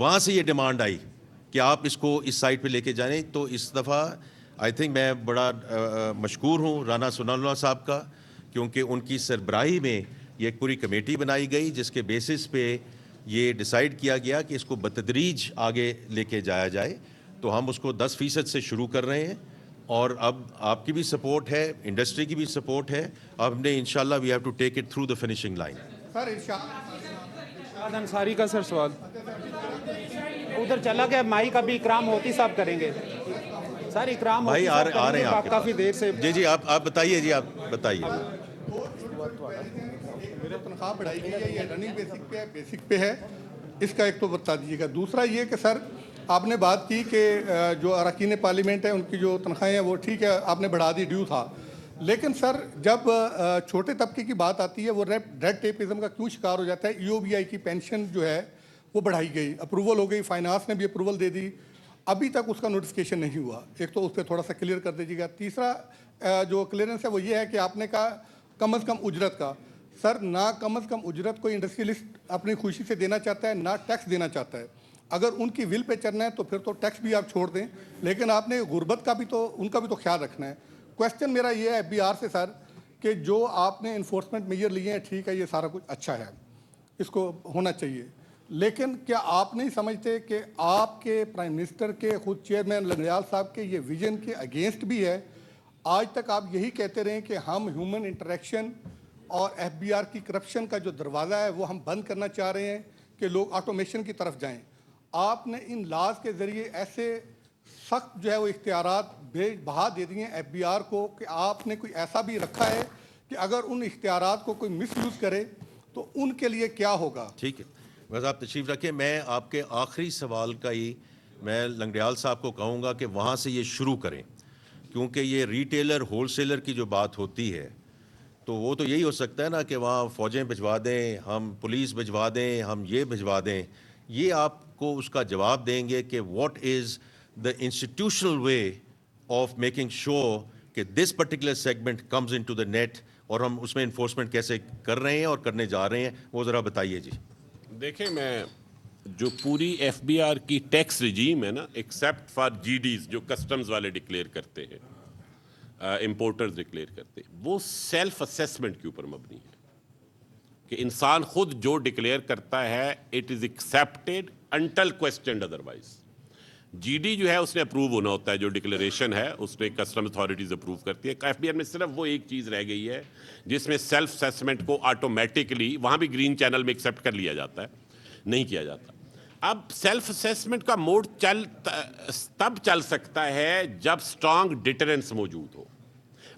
وہاں سے یہ ڈیمانڈ آئی کہ آپ اس کو اس سائٹ پہ لے کے جائیں. تو اس دفعہ آئی تھنک میں بڑا مشکور ہوں رانا ثناء اللہ صاحب کا, کیونکہ ان کی سربراہی میں یہ ایک پوری کمیٹی بنائی گئی جس کے بیسس پہ یہ ڈیسائیڈ کیا گیا کہ اس کو بتدریج آگے لے کے جایا جائے. تو ہم اس کو 10% سے شروع کر رہے ہیں, اور اب آپ کی بھی سپورٹ ہے, انڈسٹری کی بھی سپورٹ ہے. اب ہم نے انشاءاللہ we have to take it through the finishing line. Sir Irshad Ansari کا سر سوال ادھر چلا گیا, مائک ابھی اکرام ہوتی صاحب کریں گے. سر اکرام بھائی آ رہے ہیں آپ کافی دیر سے. جی آپ بتائیے, جی آپ بتائیے. میرا تنخواہ بڑھائی گئی ہے, یہ رننگ بیسک پہ ہے, اس کا ایک تو بتا دیجیے گا. دوسرا یہ کہ سر آپ نے بات کی کہ جو اراکین پارلیمنٹ ہیں ان کی جو تنخواہیں ہیں وہ ٹھیک ہے آپ نے بڑھا دی, ڈیو تھا, لیکن سر جب چھوٹے طبقے کی بات آتی ہے وہ ریڈ ٹیپزم کا کیوں شکار ہو جاتا ہے؟ EOBI کی پینشن جو ہے وہ بڑھائی گئی, اپروول ہو گئی, فائنانس نے بھی اپروول دے دی, ابھی تک اس کا نوٹیفکیشن نہیں ہوا. ایک تو اس پہ تھوڑا سا کلیئر کر دیجیے گا. تیسرا جو کلیئرنس ہے وہ یہ ہے کہ آپ نے کہا کم از کم اجرت کا. سر نہ کم از کم اجرت کوئی انڈسٹریلسٹ اپنی خوشی سے دینا چاہتا ہے, نہ ٹیکس دینا چاہتا ہے. اگر ان کی ول پہ چلنا ہے تو پھر تو ٹیکس بھی آپ چھوڑ دیں, لیکن آپ نے غربت کا بھی تو ان کا بھی تو خیال رکھنا ہے. کویسچن میرا یہ ہے FBR سے سر کہ جو آپ نے انفورسمنٹ میجر لیے ہیں ٹھیک ہے, یہ سارا کچھ اچھا ہے, اس کو ہونا چاہیے, لیکن کیا آپ نہیں سمجھتے کہ آپ کے پرائم منسٹر کے خود چیئرمین لنگڑیال صاحب کے یہ ویژن کے اگینسٹ بھی ہے؟ آج تک آپ یہی کہتے رہے کہ ہم ہیومن انٹریکشن اور FBR کی کرپشن کا جو دروازہ ہے وہ ہم بند کرنا چاہ رہے ہیں کہ لوگ آٹومیشن کی طرف جائیں. آپ نے ان لاز کے ذریعے ایسے سخت جو ہے وہ اختیارات بہا دے دیے ہیں FBR کو کہ آپ نے کوئی ایسا بھی رکھا ہے کہ اگر ان اختیارات کو کوئی مس یوز کرے تو ان کے لیے کیا ہوگا؟ ٹھیک ہے, بس آپ تشریف رکھیں. میں آپ کے آخری سوال کا ہی میں لنگڑیال صاحب کو کہوں گا کہ وہاں سے یہ شروع کریں, کیونکہ یہ ریٹیلر ہول سیلر کی جو بات ہوتی ہے تو وہ تو یہی ہو سکتا ہے نا کہ وہاں فوجیں بھجوا دیں, ہم پولیس بھجوا دیں, ہم یہ بھجوا دیں. یہ آپ کو اس کا جواب دیں گے کہ what is the institutional way of making sure کہ this particular segment comes into the net, اور ہم اس میں انفورسمنٹ کیسے کر رہے ہیں اور کرنے جا رہے ہیں, وہ ذرا بتائیے. جی دیکھیں, میں جو پوری FBR کی ٹیکس رجیم ہے نا, ایکسیپٹ فار GDs جو کسٹمز والے ڈکلیئر کرتے ہیں, امپورٹرز ڈکلیئر کرتے ہیں, وہ سیلف اسیسمنٹ کے اوپر مبنی ہے کہ انسان خود جو ڈکلیئر کرتا ہے it is accepted until questioned otherwise. GD جو ہے اس نے اپروو ہونا ہوتا ہے, جو ڈکلیریشن ہے اس نے کسٹم اتھارٹیز اپروو کرتی ہے. FBR میں صرف وہ ایک چیز رہ گئی ہے جس میں سیلف اسیسمنٹ کو آٹومیٹکلی وہاں بھی گرین چینل میں ایکسیپٹ کر لیا جاتا ہے, نہیں کیا جاتا. اب سیلف اسیسمنٹ کا موڈ تب چل سکتا ہے جب اسٹرانگ ڈیٹرنس موجود ہو.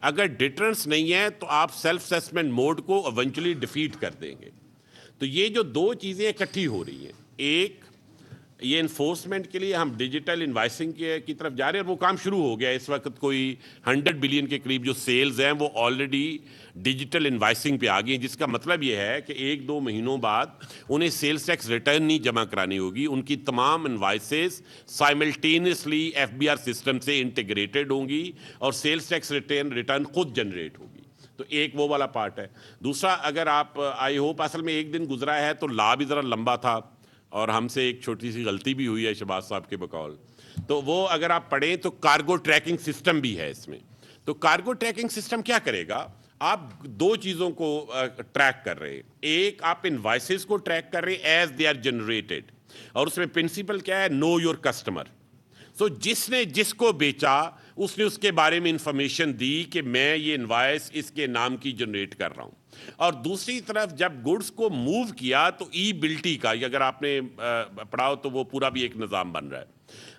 اگر ڈیٹرنس نہیں ہے تو آپ سیلف اسیسمنٹ موڈ کو ایونچولی ڈیفیٹ کر دیں گے. تو یہ جو دو چیزیں اکٹھی ہو رہی ہیں, ایک یہ انفورسمنٹ کے لیے ہم ڈیجیٹل انوائسنگ کی طرف جا رہے ہیں, اور وہ کام شروع ہو گیا. اس وقت کوئی 100 بلین کے قریب جو سیلز ہیں وہ آلریڈی ڈیجیٹل انوائسنگ پہ آ گئی ہیں, جس کا مطلب یہ ہے کہ 1-2 مہینوں بعد انہیں سیلز ٹیکس ریٹرن نہیں جمع کرانی ہوگی. ان کی تمام انوائسز سائملٹینیسلی FBR سسٹم سے انٹیگریٹڈ ہوں گی اور سیلز ٹیکس ریٹرن خود جنریٹ ہوگی. تو ایک وہ والا پارٹ ہے. دوسرا, اگر آپ آئی ہوپ, اصل میں ایک دن گزرا ہے تو لا بھی ذرا لمبا تھا اور ہم سے ایک چھوٹی سی غلطی بھی ہوئی ہے شہباز صاحب کے بقول, تو وہ اگر آپ پڑھیں تو کارگو ٹریکنگ سسٹم بھی ہے اس میں. تو کارگو ٹریکنگ سسٹم کیا کرے گا؟ آپ 2 چیزوں کو ٹریک کر رہے ہیں. ایک, آپ انوائسز کو ٹریک کر رہے ہیں ایز دے آر جنریٹڈ, اور اس میں پرنسپل کیا ہے, نو یور کسٹمر. سو جس نے جس کو بیچا اس نے اس کے بارے میں انفارمیشن دی کہ میں یہ انوائس اس کے نام کی جنریٹ کر رہا ہوں. اور دوسری طرف جب گڈز کو موو کیا تو ای بلٹی کا, اگر آپ نے پڑھا ہو تو وہ پورا بھی ایک نظام بن رہا ہے.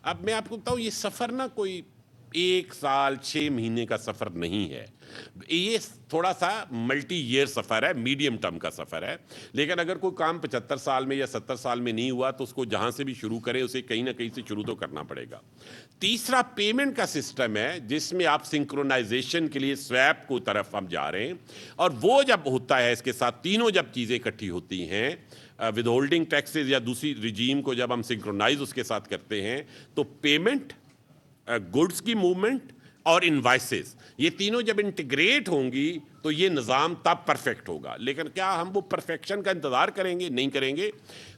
اب میں آپ کو بتاؤں, یہ سفر نا کوئی 1 سال 6 مہینے کا سفر نہیں ہے, یہ تھوڑا سا ملٹی ایئر سفر ہے, میڈیم ٹرم کا سفر ہے. لیکن اگر کوئی کام 75 سال میں یا 70 سال میں نہیں ہوا تو اس کو جہاں سے بھی شروع کرے اسے کہیں نہ کہیں سے شروع تو کرنا پڑے گا. تیسرا, پیمنٹ کا سسٹم ہے جس میں آپ سنکرونائزیشن کے لیے سویپ کو طرف ہم جا رہے ہیں, اور وہ جب ہوتا ہے اس کے ساتھ تینوں جب چیزیں اکٹھی ہوتی ہیں, ود ہولڈنگ ٹیکسز یا دوسری رجیم کو جب ہم سنکرونائز اس کے ساتھ کرتے ہیں, تو پیمنٹ, گڈز کی موومنٹ اور انوائسز، یہ تینوں جب انٹیگریٹ ہوں گی تو یہ نظام تب پرفیکٹ ہوگا. لیکن کیا ہم وہ پرفیکشن کا انتظار کریں گے؟ نہیں کریں گے.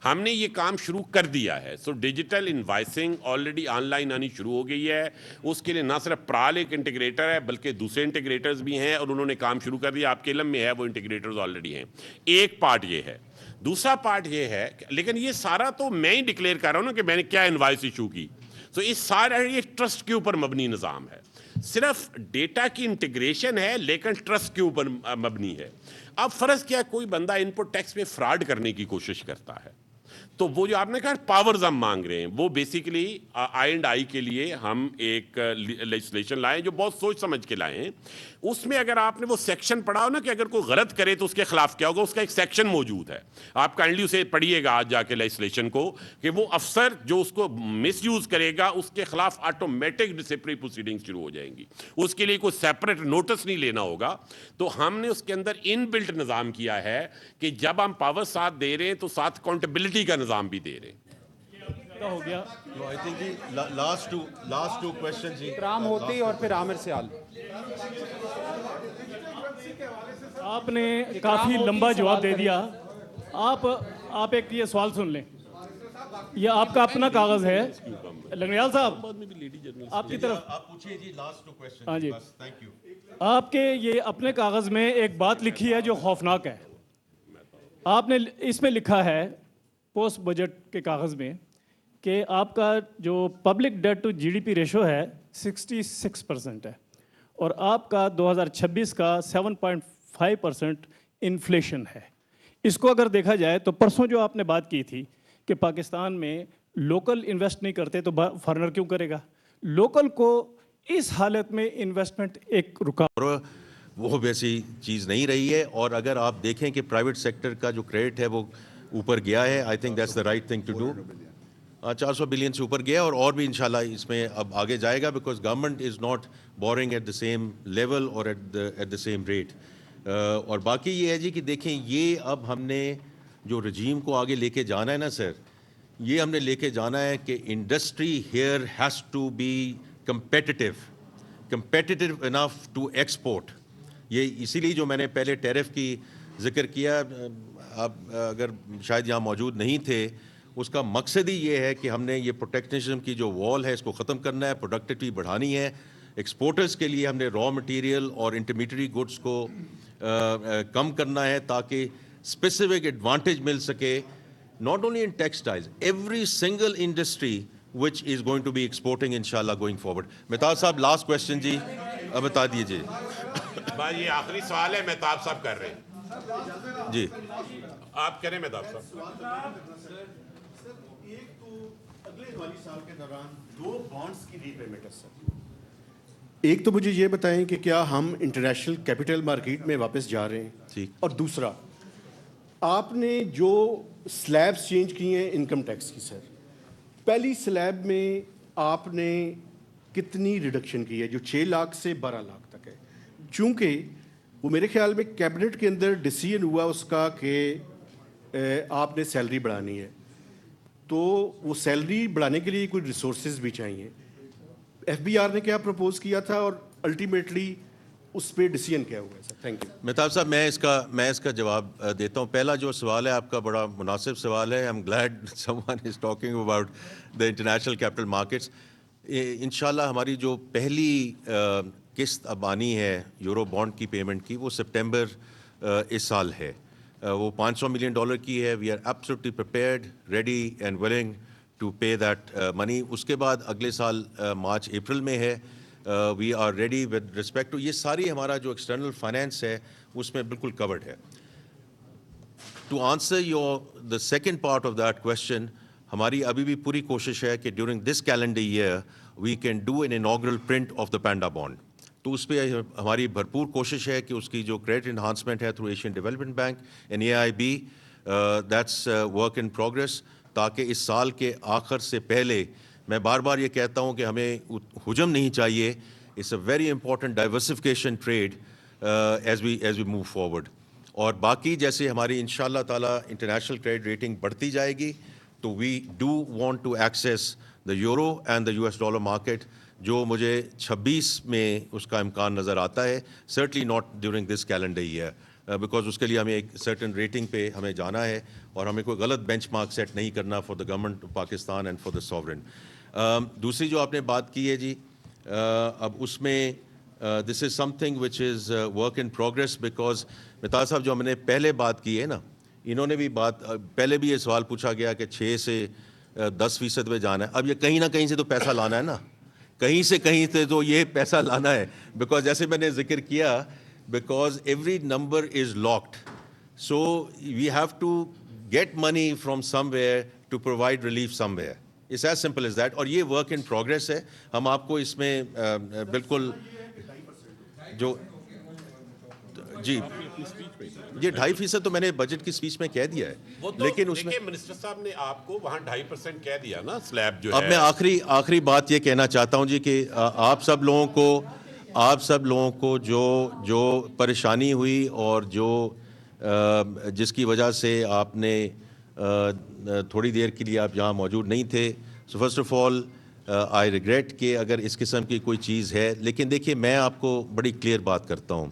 ہم نے یہ کام شروع کر دیا ہے. So digital invoicing already online آنی شروع ہو گئی ہے. اس کے لیے نہ صرف پرال ایک انٹیگریٹر ہے بلکہ دوسرے انٹیگریٹرز بھی ہیں اور انہوں نے کام شروع کر دیا. آپ کے علم میں ہے وہ انٹیگریٹرز آلریڈی ہیں. ایک پارٹ یہ ہے. دوسرا پارٹ یہ ہے لیکن یہ سارا تو میں ہی ڈکلیئر کر رہا ہوں نا کہ میں نے کیا انوائس ایشو کی. تو اس سارا یہ ٹرسٹ کے اوپر مبنی نظام ہے. صرف ڈیٹا کی انٹیگریشن ہے لیکن ٹرسٹ کے اوپر مبنی ہے. اب فرض کیا کوئی بندہ ان پٹ ٹیکس میں فراڈ کرنے کی کوشش کرتا ہے تو وہ جو آپ نے کہا پاورز ہم مانگ رہے ہیں وہ بیسیکلی آئی اینڈ آئی کے لیے ہم ایک لیجسلیشن لائے جو بہت سوچ سمجھ کے لائے ہیں. اس میں اگر آپ نے وہ سیکشن پڑھا ہو نا کہ اگر کوئی غلط کرے تو اس کے خلاف کیا ہوگا، اس کا ایک سیکشن موجود ہے. آپ کائنڈلی اسے پڑھیے گا آج جا کے لیجسلیشن کو کہ وہ افسر جو اس کو مس یوز کرے گا اس کے خلاف آٹومیٹک ڈسپلنری پروسیڈنگ شروع ہو جائیں گی. اس کے لیے کوئی سیپریٹ نوٹس نہیں لینا ہوگا. تو ہم نے اس کے اندر ان بلٹ نظام کیا ہے کہ جب ہم پاور ساتھ دے رہے ہیں تو ساتھ اکاؤنٹیبلٹی کا نظام بھی دے رہے ہیں. ہو گیا لاسٹ ٹو کوسچن جی اکرام ہوتی اور پھر عامر سیال. آپ نے کافی لمبا جواب دے دیا. آپ ایک یہ سوال سن لیں. یہ آپ کا اپنا کاغذ ہے لنگریال صاحب آپ کی طرف. ہاں جی آپ کے یہ اپنے کاغذ میں ایک بات لکھی ہے جو خوفناک ہے. آپ نے اس میں لکھا ہے پوسٹ بجٹ کے کاغذ میں کہ آپ کا جو public debt to G D P ratio ہے 66% ہے اور آپ کا 2026 کا 7.5% انفلیشن ہے. اس کو اگر دیکھا جائے تو پرسوں جو آپ نے بات کی تھی کہ پاکستان میں لوکل انویسٹ نہیں کرتے تو فارنر کیوں کرے گا. لوکل کو اس حالت میں انویسٹمنٹ ایک وہ ویسی چیز نہیں رہی ہے. اور اگر آپ دیکھیں کہ پرائیویٹ سیکٹر کا جو کریڈٹ ہے وہ اوپر گیا ہے. I think that's the right thing to do. 400 billion سے اوپر گیا اور بھی انشاءاللہ اس میں اب آگے جائے گا because government is not borrowing at the same level اور ایٹ دا سیم ریٹ. اور باقی یہ ہے جی کہ دیکھیں یہ اب ہم نے جو رجیم کو آگے لے کے جانا ہے نا سر، یہ ہم نے لے کے جانا ہے کہ industry here has to be competitive enough to export. یہ اسی لیے جو میں نے پہلے ٹیرف کی ذکر کیا، آپ اگر شاید یہاں موجود نہیں تھے، اس کا مقصد ہی یہ ہے کہ ہم نے یہ پروٹیکشنزم کی جو وال ہے اس کو ختم کرنا ہے، پروڈکٹیوٹی بڑھانی ہے. ایکسپورٹرز کے لیے ہم نے را مٹیریل اور انٹرمیڈیٹ گڈس کو کم کرنا ہے تاکہ اسپیسیفک ایڈوانٹیج مل سکے not only in textiles, every single industry which is going to be exporting inshallah going forward. Mahtab صاحب لاسٹ کوسچن جی اب بتا دیجیے. بھائی یہ آخری سوال ہے مہتاب صاحب کر رہے ہیں جی آپ کریں مہتاب صاحب. ایک تو اگلے والی سال کے دوران 2 بانڈز کی ری پیمنٹ ہے سر. ایک تو مجھے یہ بتائیں کہ کیا ہم انٹرنیشنل کیپٹل مارکیٹ میں واپس جا رہے ہیں، اور دوسرا آپ نے جو سلیبس چینج کی ہیں انکم ٹیکس کی سر، پہلی سلیب میں آپ نے کتنی ریڈکشن کی ہے جو 6 لاکھ سے 12 لاکھ تک ہے؟ چونکہ وہ میرے خیال میں کیبنٹ کے اندر ڈیسیژن ہوا اس کا کہ آپ نے سیلری بڑھانی ہے، تو وہ سیلری بڑھانے کے لیے کوئی ریسورسز بھی چاہیے. ایف بی آر نے کیا پروپوز کیا تھا اور الٹیمیٹلی اس پہ ڈیسیژن کیا ہوا ہے سر؟ Thank you. مہتاب صاحب میں اس کا جواب دیتا ہوں. پہلا جو سوال ہے آپ کا بڑا مناسب سوال ہے. آئی am Glade some one is talking about the international capital markets. انشاءاللہ ہماری جو پہلی قسط اب آنی ہے یورو بانڈ کی پیمنٹ کی وہ سپٹمبر اس سال ہے. وہ $500 ملین کی ہے. We are absolutely prepared, ready and willing to pay that money. اس کے بعد اگلے سال مارچ اپریل میں ہے. We are ready with respect to یہ ساری ہمارا جو ایکسٹرنل فائنینس ہے اس میں بالکل کورڈ ہے. To answer the second part of that question, ہماری ابھی بھی پوری کوشش ہے کہ during this calendar year we can do an inaugural print of the panda bond. تو اس پہ ہماری بھرپور کوشش ہے کہ اس کی جو کریڈٹ انہانسمنٹ ہے through Asian development bank and AIB، that's work in progress, تاکہ اس سال کے آخر سے پہلے، میں بار بار یہ کہتا ہوں کہ ہمیں حجم نہیں چاہیے. It's a very important diversification trade as we move forward. اور باقی جیسے ہماری انشاءاللہ تعالیٰ انٹرنیشنل کریڈٹ ریٹنگ بڑھتی جائے گی تو we do want to access the euro and the US dollar market جو مجھے 26 میں اس کا امکان نظر آتا ہے, certainly not during this calendar year, because اس کے لیے ہمیں ایک سرٹن ریٹنگ پہ ہمیں جانا ہے اور ہمیں کوئی غلط بینچ مارک سیٹ نہیں کرنا for the government of Pakistan and for the sovereign. دوسری جو آپ نے بات کی ہے جی, اب اس میں this is something which is work in progress, because Mumtaz صاحب جو ہم نے پہلے بات کی ہے نا, انہوں نے بھی پہلے بھی یہ سوال پوچھا گیا کہ 6 سے 10% پہ جانا ہے. اب یہ کہیں نہ کہیں سے تو پیسہ لانا ہے نا, کہیں سے تو یہ پیسہ لانا ہے, بیکاز جیسے میں نے ذکر کیا, because every number is locked, so we have to get money from somewhere to provide relief somewhere. It's as simple as that, اور یہ ورک ان پروگریس ہے. ہم آپ کو اس میں بالکل جو جی یہ 2.5% تو میں نے بجٹ کی اسپیچ میں کہہ دیا ہے, لیکن اس میں منسٹر صاحب نے آپ کو وہاں 2.5% کہہ دیا نا سلیب جو ہے. اب میں آخری بات یہ کہنا چاہتا ہوں جی کہ آپ سب لوگوں کو جو پریشانی ہوئی اور جس کی وجہ سے آپ نے تھوڑی دیر کے لیے آپ یہاں موجود نہیں تھے, so first of all I regret کہ اگر اس قسم کی کوئی چیز ہے. لیکن دیکھیے میں آپ کو بڑی کلیئر بات کرتا ہوں,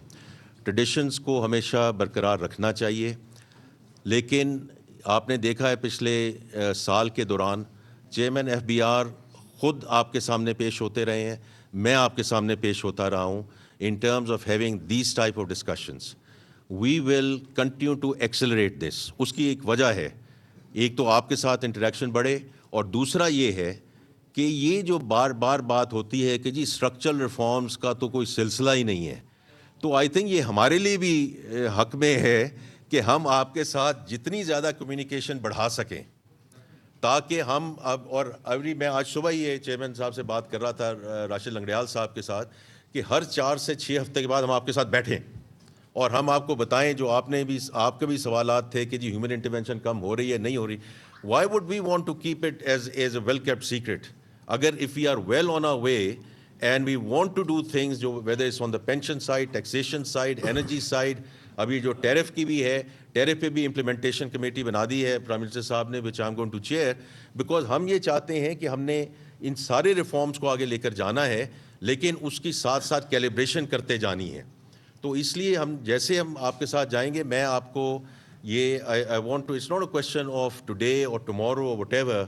ٹریڈیشنز کو ہمیشہ برقرار رکھنا چاہیے, لیکن آپ نے دیکھا ہے پچھلے سال کے دوران چیئرمین FBR خود آپ کے سامنے پیش ہوتے رہے ہیں, میں آپ کے سامنے پیش ہوتا رہا ہوں. In terms of having these type of discussions we will continue to accelerate this. اس کی ایک وجہ ہے, ایک تو آپ کے ساتھ انٹریکشن بڑھے, اور دوسرا یہ ہے کہ یہ جو بار بار بات ہوتی ہے کہ جی اسٹرکچرل ریفارمز کا تو کوئی سلسلہ ہی نہیں ہے, تو آئی تھنک یہ ہمارے لیے بھی حق میں ہے کہ ہم آپ کے ساتھ جتنی زیادہ کمیونیکیشن بڑھا سکیں, تاکہ ہم اور میں آج صبح ہی یہ چیئرمین صاحب سے بات کر رہا تھا, راشد لنگڑیال صاحب کے ساتھ, کہ ہر 4 سے 6 ہفتے کے بعد ہم آپ کے ساتھ بیٹھیں اور ہم آپ کو بتائیں جو آپ کے بھی سوالات تھے کہ جی ہیومن انٹرونشن کم ہو رہی ہے نہیں ہو رہی. Why would we want to keep it as a well kept secret, اگر if we are well on our way and we want to do things جو whether it's on the pension side, taxation side, energy side, ابھی جو tariff کی بھی ہے, tariff پہ بھی implementation committee بنا دی ہے پرائم منسٹر صاحب نے, which I'm going to chair, because ہم یہ چاہتے ہیں کہ ہم نے ان سارے ریفارمز کو آگے لے کر جانا ہے, لیکن اس کی ساتھ ساتھ کیلیبریشن کرتے جانی ہے. تو اس لیے ہم جیسے ہم آپ کے ساتھ جائیں گے, میں آپ کو یہ I want to, it's not a question of today or tomorrow or whatever,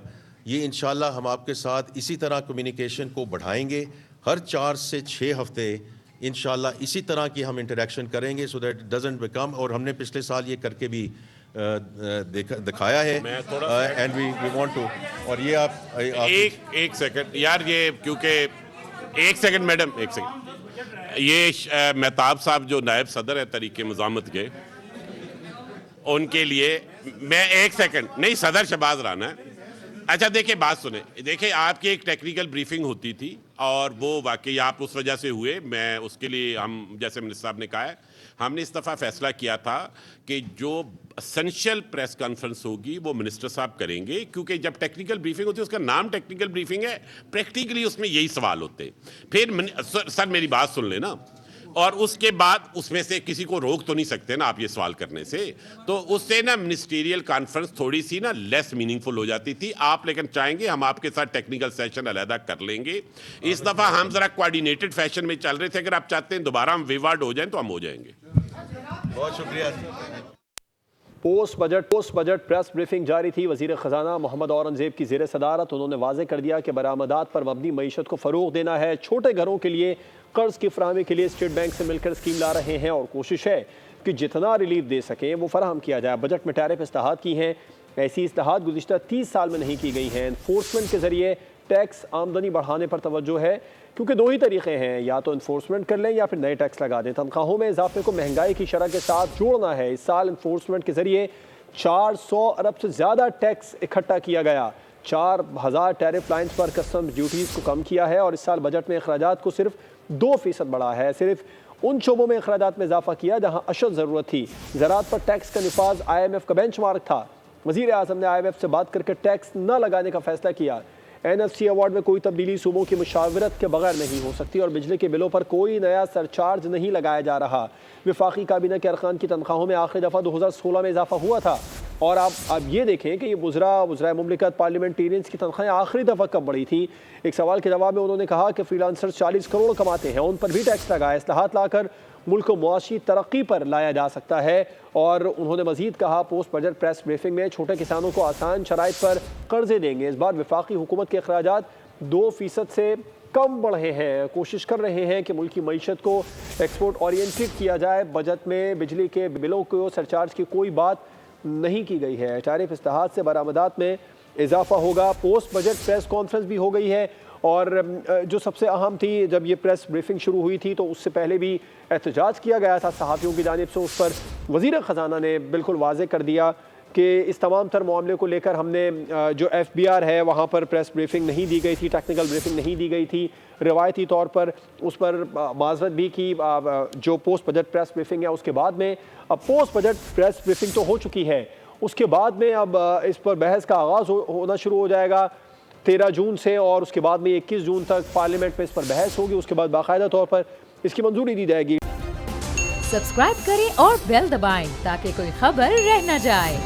یہ انشاءاللہ ہم آپ کے ساتھ اسی طرح کمیونیکیشن کو بڑھائیں گے. ہر 4 سے 6 ہفتے انشاءاللہ اسی طرح کی ہم انٹریکشن کریں گے, so that it doesn't become, اور ہم نے پچھلے سال یہ کر کے بھی دکھایا ہے, اینڈ وی وانٹ ٹو. اور یہ آپ ایک سیکنڈ یار, یہ کیونکہ ایک سیکنڈ میڈم, ایک سیکنڈ, یہ مہتاب صاحب جو نائب صدر ہے تحریک مزاحمت کے, ان کے لیے میں ایک سیکنڈ نہیں, صدر شہباز رانا ہے. اچھا دیکھیں بات سنیں, دیکھیں آپ کی ایک ٹیکنیکل بریفنگ ہوتی تھی اور وہ واقعی آپ اس وجہ سے ہوئے, میں اس کے لیے ہم جیسے منسٹر صاحب نے کہا ہے, ہم نے اس دفعہ فیصلہ کیا تھا کہ جو اسینشیل پریس کانفرنس ہوگی وہ منسٹر صاحب کریں گے, کیونکہ جب ٹیکنیکل بریفنگ ہوتی ہے اس کا نام ٹیکنیکل بریفنگ ہے, پریکٹیکلی اس میں یہی سوال ہوتے ہیں. پھر سر میری بات سن لیں نا, اور اس کے بعد اس میں سے کسی کو روک تو نہیں سکتے نا آپ یہ سوال کرنے سے, تو اس سے نا منسٹیریل کانفرنس تھوڑی سی نا لیس میننگ فل ہو جاتی تھی. آپ لیکن چاہیں گے ہم آپ کے ساتھ ٹیکنیکل سیشن علیحدہ کر لیں گے. اس دفعہ ہم ذرا کوآرڈینیٹڈ فیشن میں چل رہے تھے, اگر آپ چاہتے ہیں دوبارہ ہم ویوارڈ ہو جائیں تو ہم ہو جائیں گے. بہت شکریہ. پوسٹ بجٹ پریس بریفنگ جاری تھی. وزیر خزانہ محمد اورنگزیب کی زیر صدارت انہوں نے واضح کر دیا کہ برآمدات پر مبنی معیشت کو فروغ دینا ہے. چھوٹے گھروں کے لیے قرض کی فراہمی کے لیے اسٹیٹ بینک سے مل کر اسکیم لا رہے ہیں, اور کوشش ہے کہ جتنا ریلیف دے سکیں وہ فراہم کیا جائے. بجٹ میں ٹیرف اصلاحات کی ہیں, ایسی اصلاحات گزشتہ 30 سال میں نہیں کی گئی ہیں. انفورسمنٹ کے ذریعے ٹیکس آمدنی بڑھانے پر توجہ ہے, کیونکہ 2 ہی طریقے ہیں, یا تو انفورسمنٹ کر لیں یا پھر نئے ٹیکس لگا دیں. تنخواہوں میں اضافے کو مہنگائی کی شرح کے ساتھ جوڑنا ہے. اس سال انفورسمنٹ کے ذریعے 400 ارب سے زیادہ ٹیکس اکٹھا کیا گیا. 4000 ٹیرف لائنز پر کسٹمز ڈیوٹیز کو کم کیا ہے, اور اس سال بجٹ میں اخراجات کو صرف 2% بڑھا ہے. صرف ان شعبوں میں اخراجات میں اضافہ کیا جہاں اشد ضرورت تھی. زراعت پر ٹیکس کا نفاذ IMF کا بینچ مارک تھا. وزیر اعظم نے IMF سے بات کر کے ٹیکس نہ لگانے کا فیصلہ کیا. NFC ایوارڈ میں کوئی تبدیلی صوبوں کی مشاورت کے بغیر نہیں ہو سکتی, اور بجلی کے بلوں پر کوئی نیا سرچارج نہیں لگایا جا رہا. وفاقی کابینہ کے ارکان کی تنخواہوں میں آخری دفعہ 2016 میں اضافہ ہوا تھا. اور آپ یہ دیکھیں کہ یہ وزرائے مملکت پارلیمنٹیرینز کی تنخواہیں آخری دفعہ کب بڑھی تھی. ایک سوال کے جواب میں انہوں نے کہا کہ فری لانسرز 40 کروڑ کماتے ہیں, ان پر بھی ٹیکس لگائے, اصلاحات لا کر ملک کو معاشی ترقی پر لایا جا سکتا ہے. اور انہوں نے مزید کہا پوسٹ بجٹ پریس بریفنگ میں چھوٹے کسانوں کو آسان شرائط پر قرضے دیں گے. اس بار وفاقی حکومت کے اخراجات 2% سے کم بڑھے ہیں. کوشش کر رہے ہیں کہ ملکی معیشت کو ایکسپورٹ اورینٹڈ کیا جائے. بجٹ میں بجلی کے بلوں کو سرچارج کی کوئی بات نہیں کی گئی ہے. ٹیرف اصلاحات سے برآمدات میں اضافہ ہوگا. پوسٹ بجٹ پریس کانفرنس بھی ہو گئی ہے, اور جو سب سے اہم تھی, جب یہ پریس بریفنگ شروع ہوئی تھی تو اس سے پہلے بھی احتجاج کیا گیا تھا صحافیوں کی جانب سے. اس پر وزیر خزانہ نے بالکل واضح کر دیا کہ اس تمام تر معاملے کو لے کر ہم نے جو FBR ہے وہاں پر پریس بریفنگ نہیں دی گئی تھی, ٹیکنیکل بریفنگ نہیں دی گئی تھی. روایتی طور پر اس پر معذرت بھی کی. جو پوسٹ بجٹ پریس بریفنگ ہے اس کے بعد میں, اب پوسٹ بجٹ پریس بریفنگ تو ہو چکی ہے, اس کے بعد میں اب اس پر بحث کا آغاز ہونا شروع ہو جائے گا 13 جون سے, اور اس کے بعد میں 21 جون تک پارلیمنٹ میں اس پر بحث ہوگی. اس کے بعد باقاعدہ طور پر اس کی منظوری دی جائے گی. سبسکرائب کریں اور بیل دبائیں تاکہ کوئی خبر رہ نہ جائے.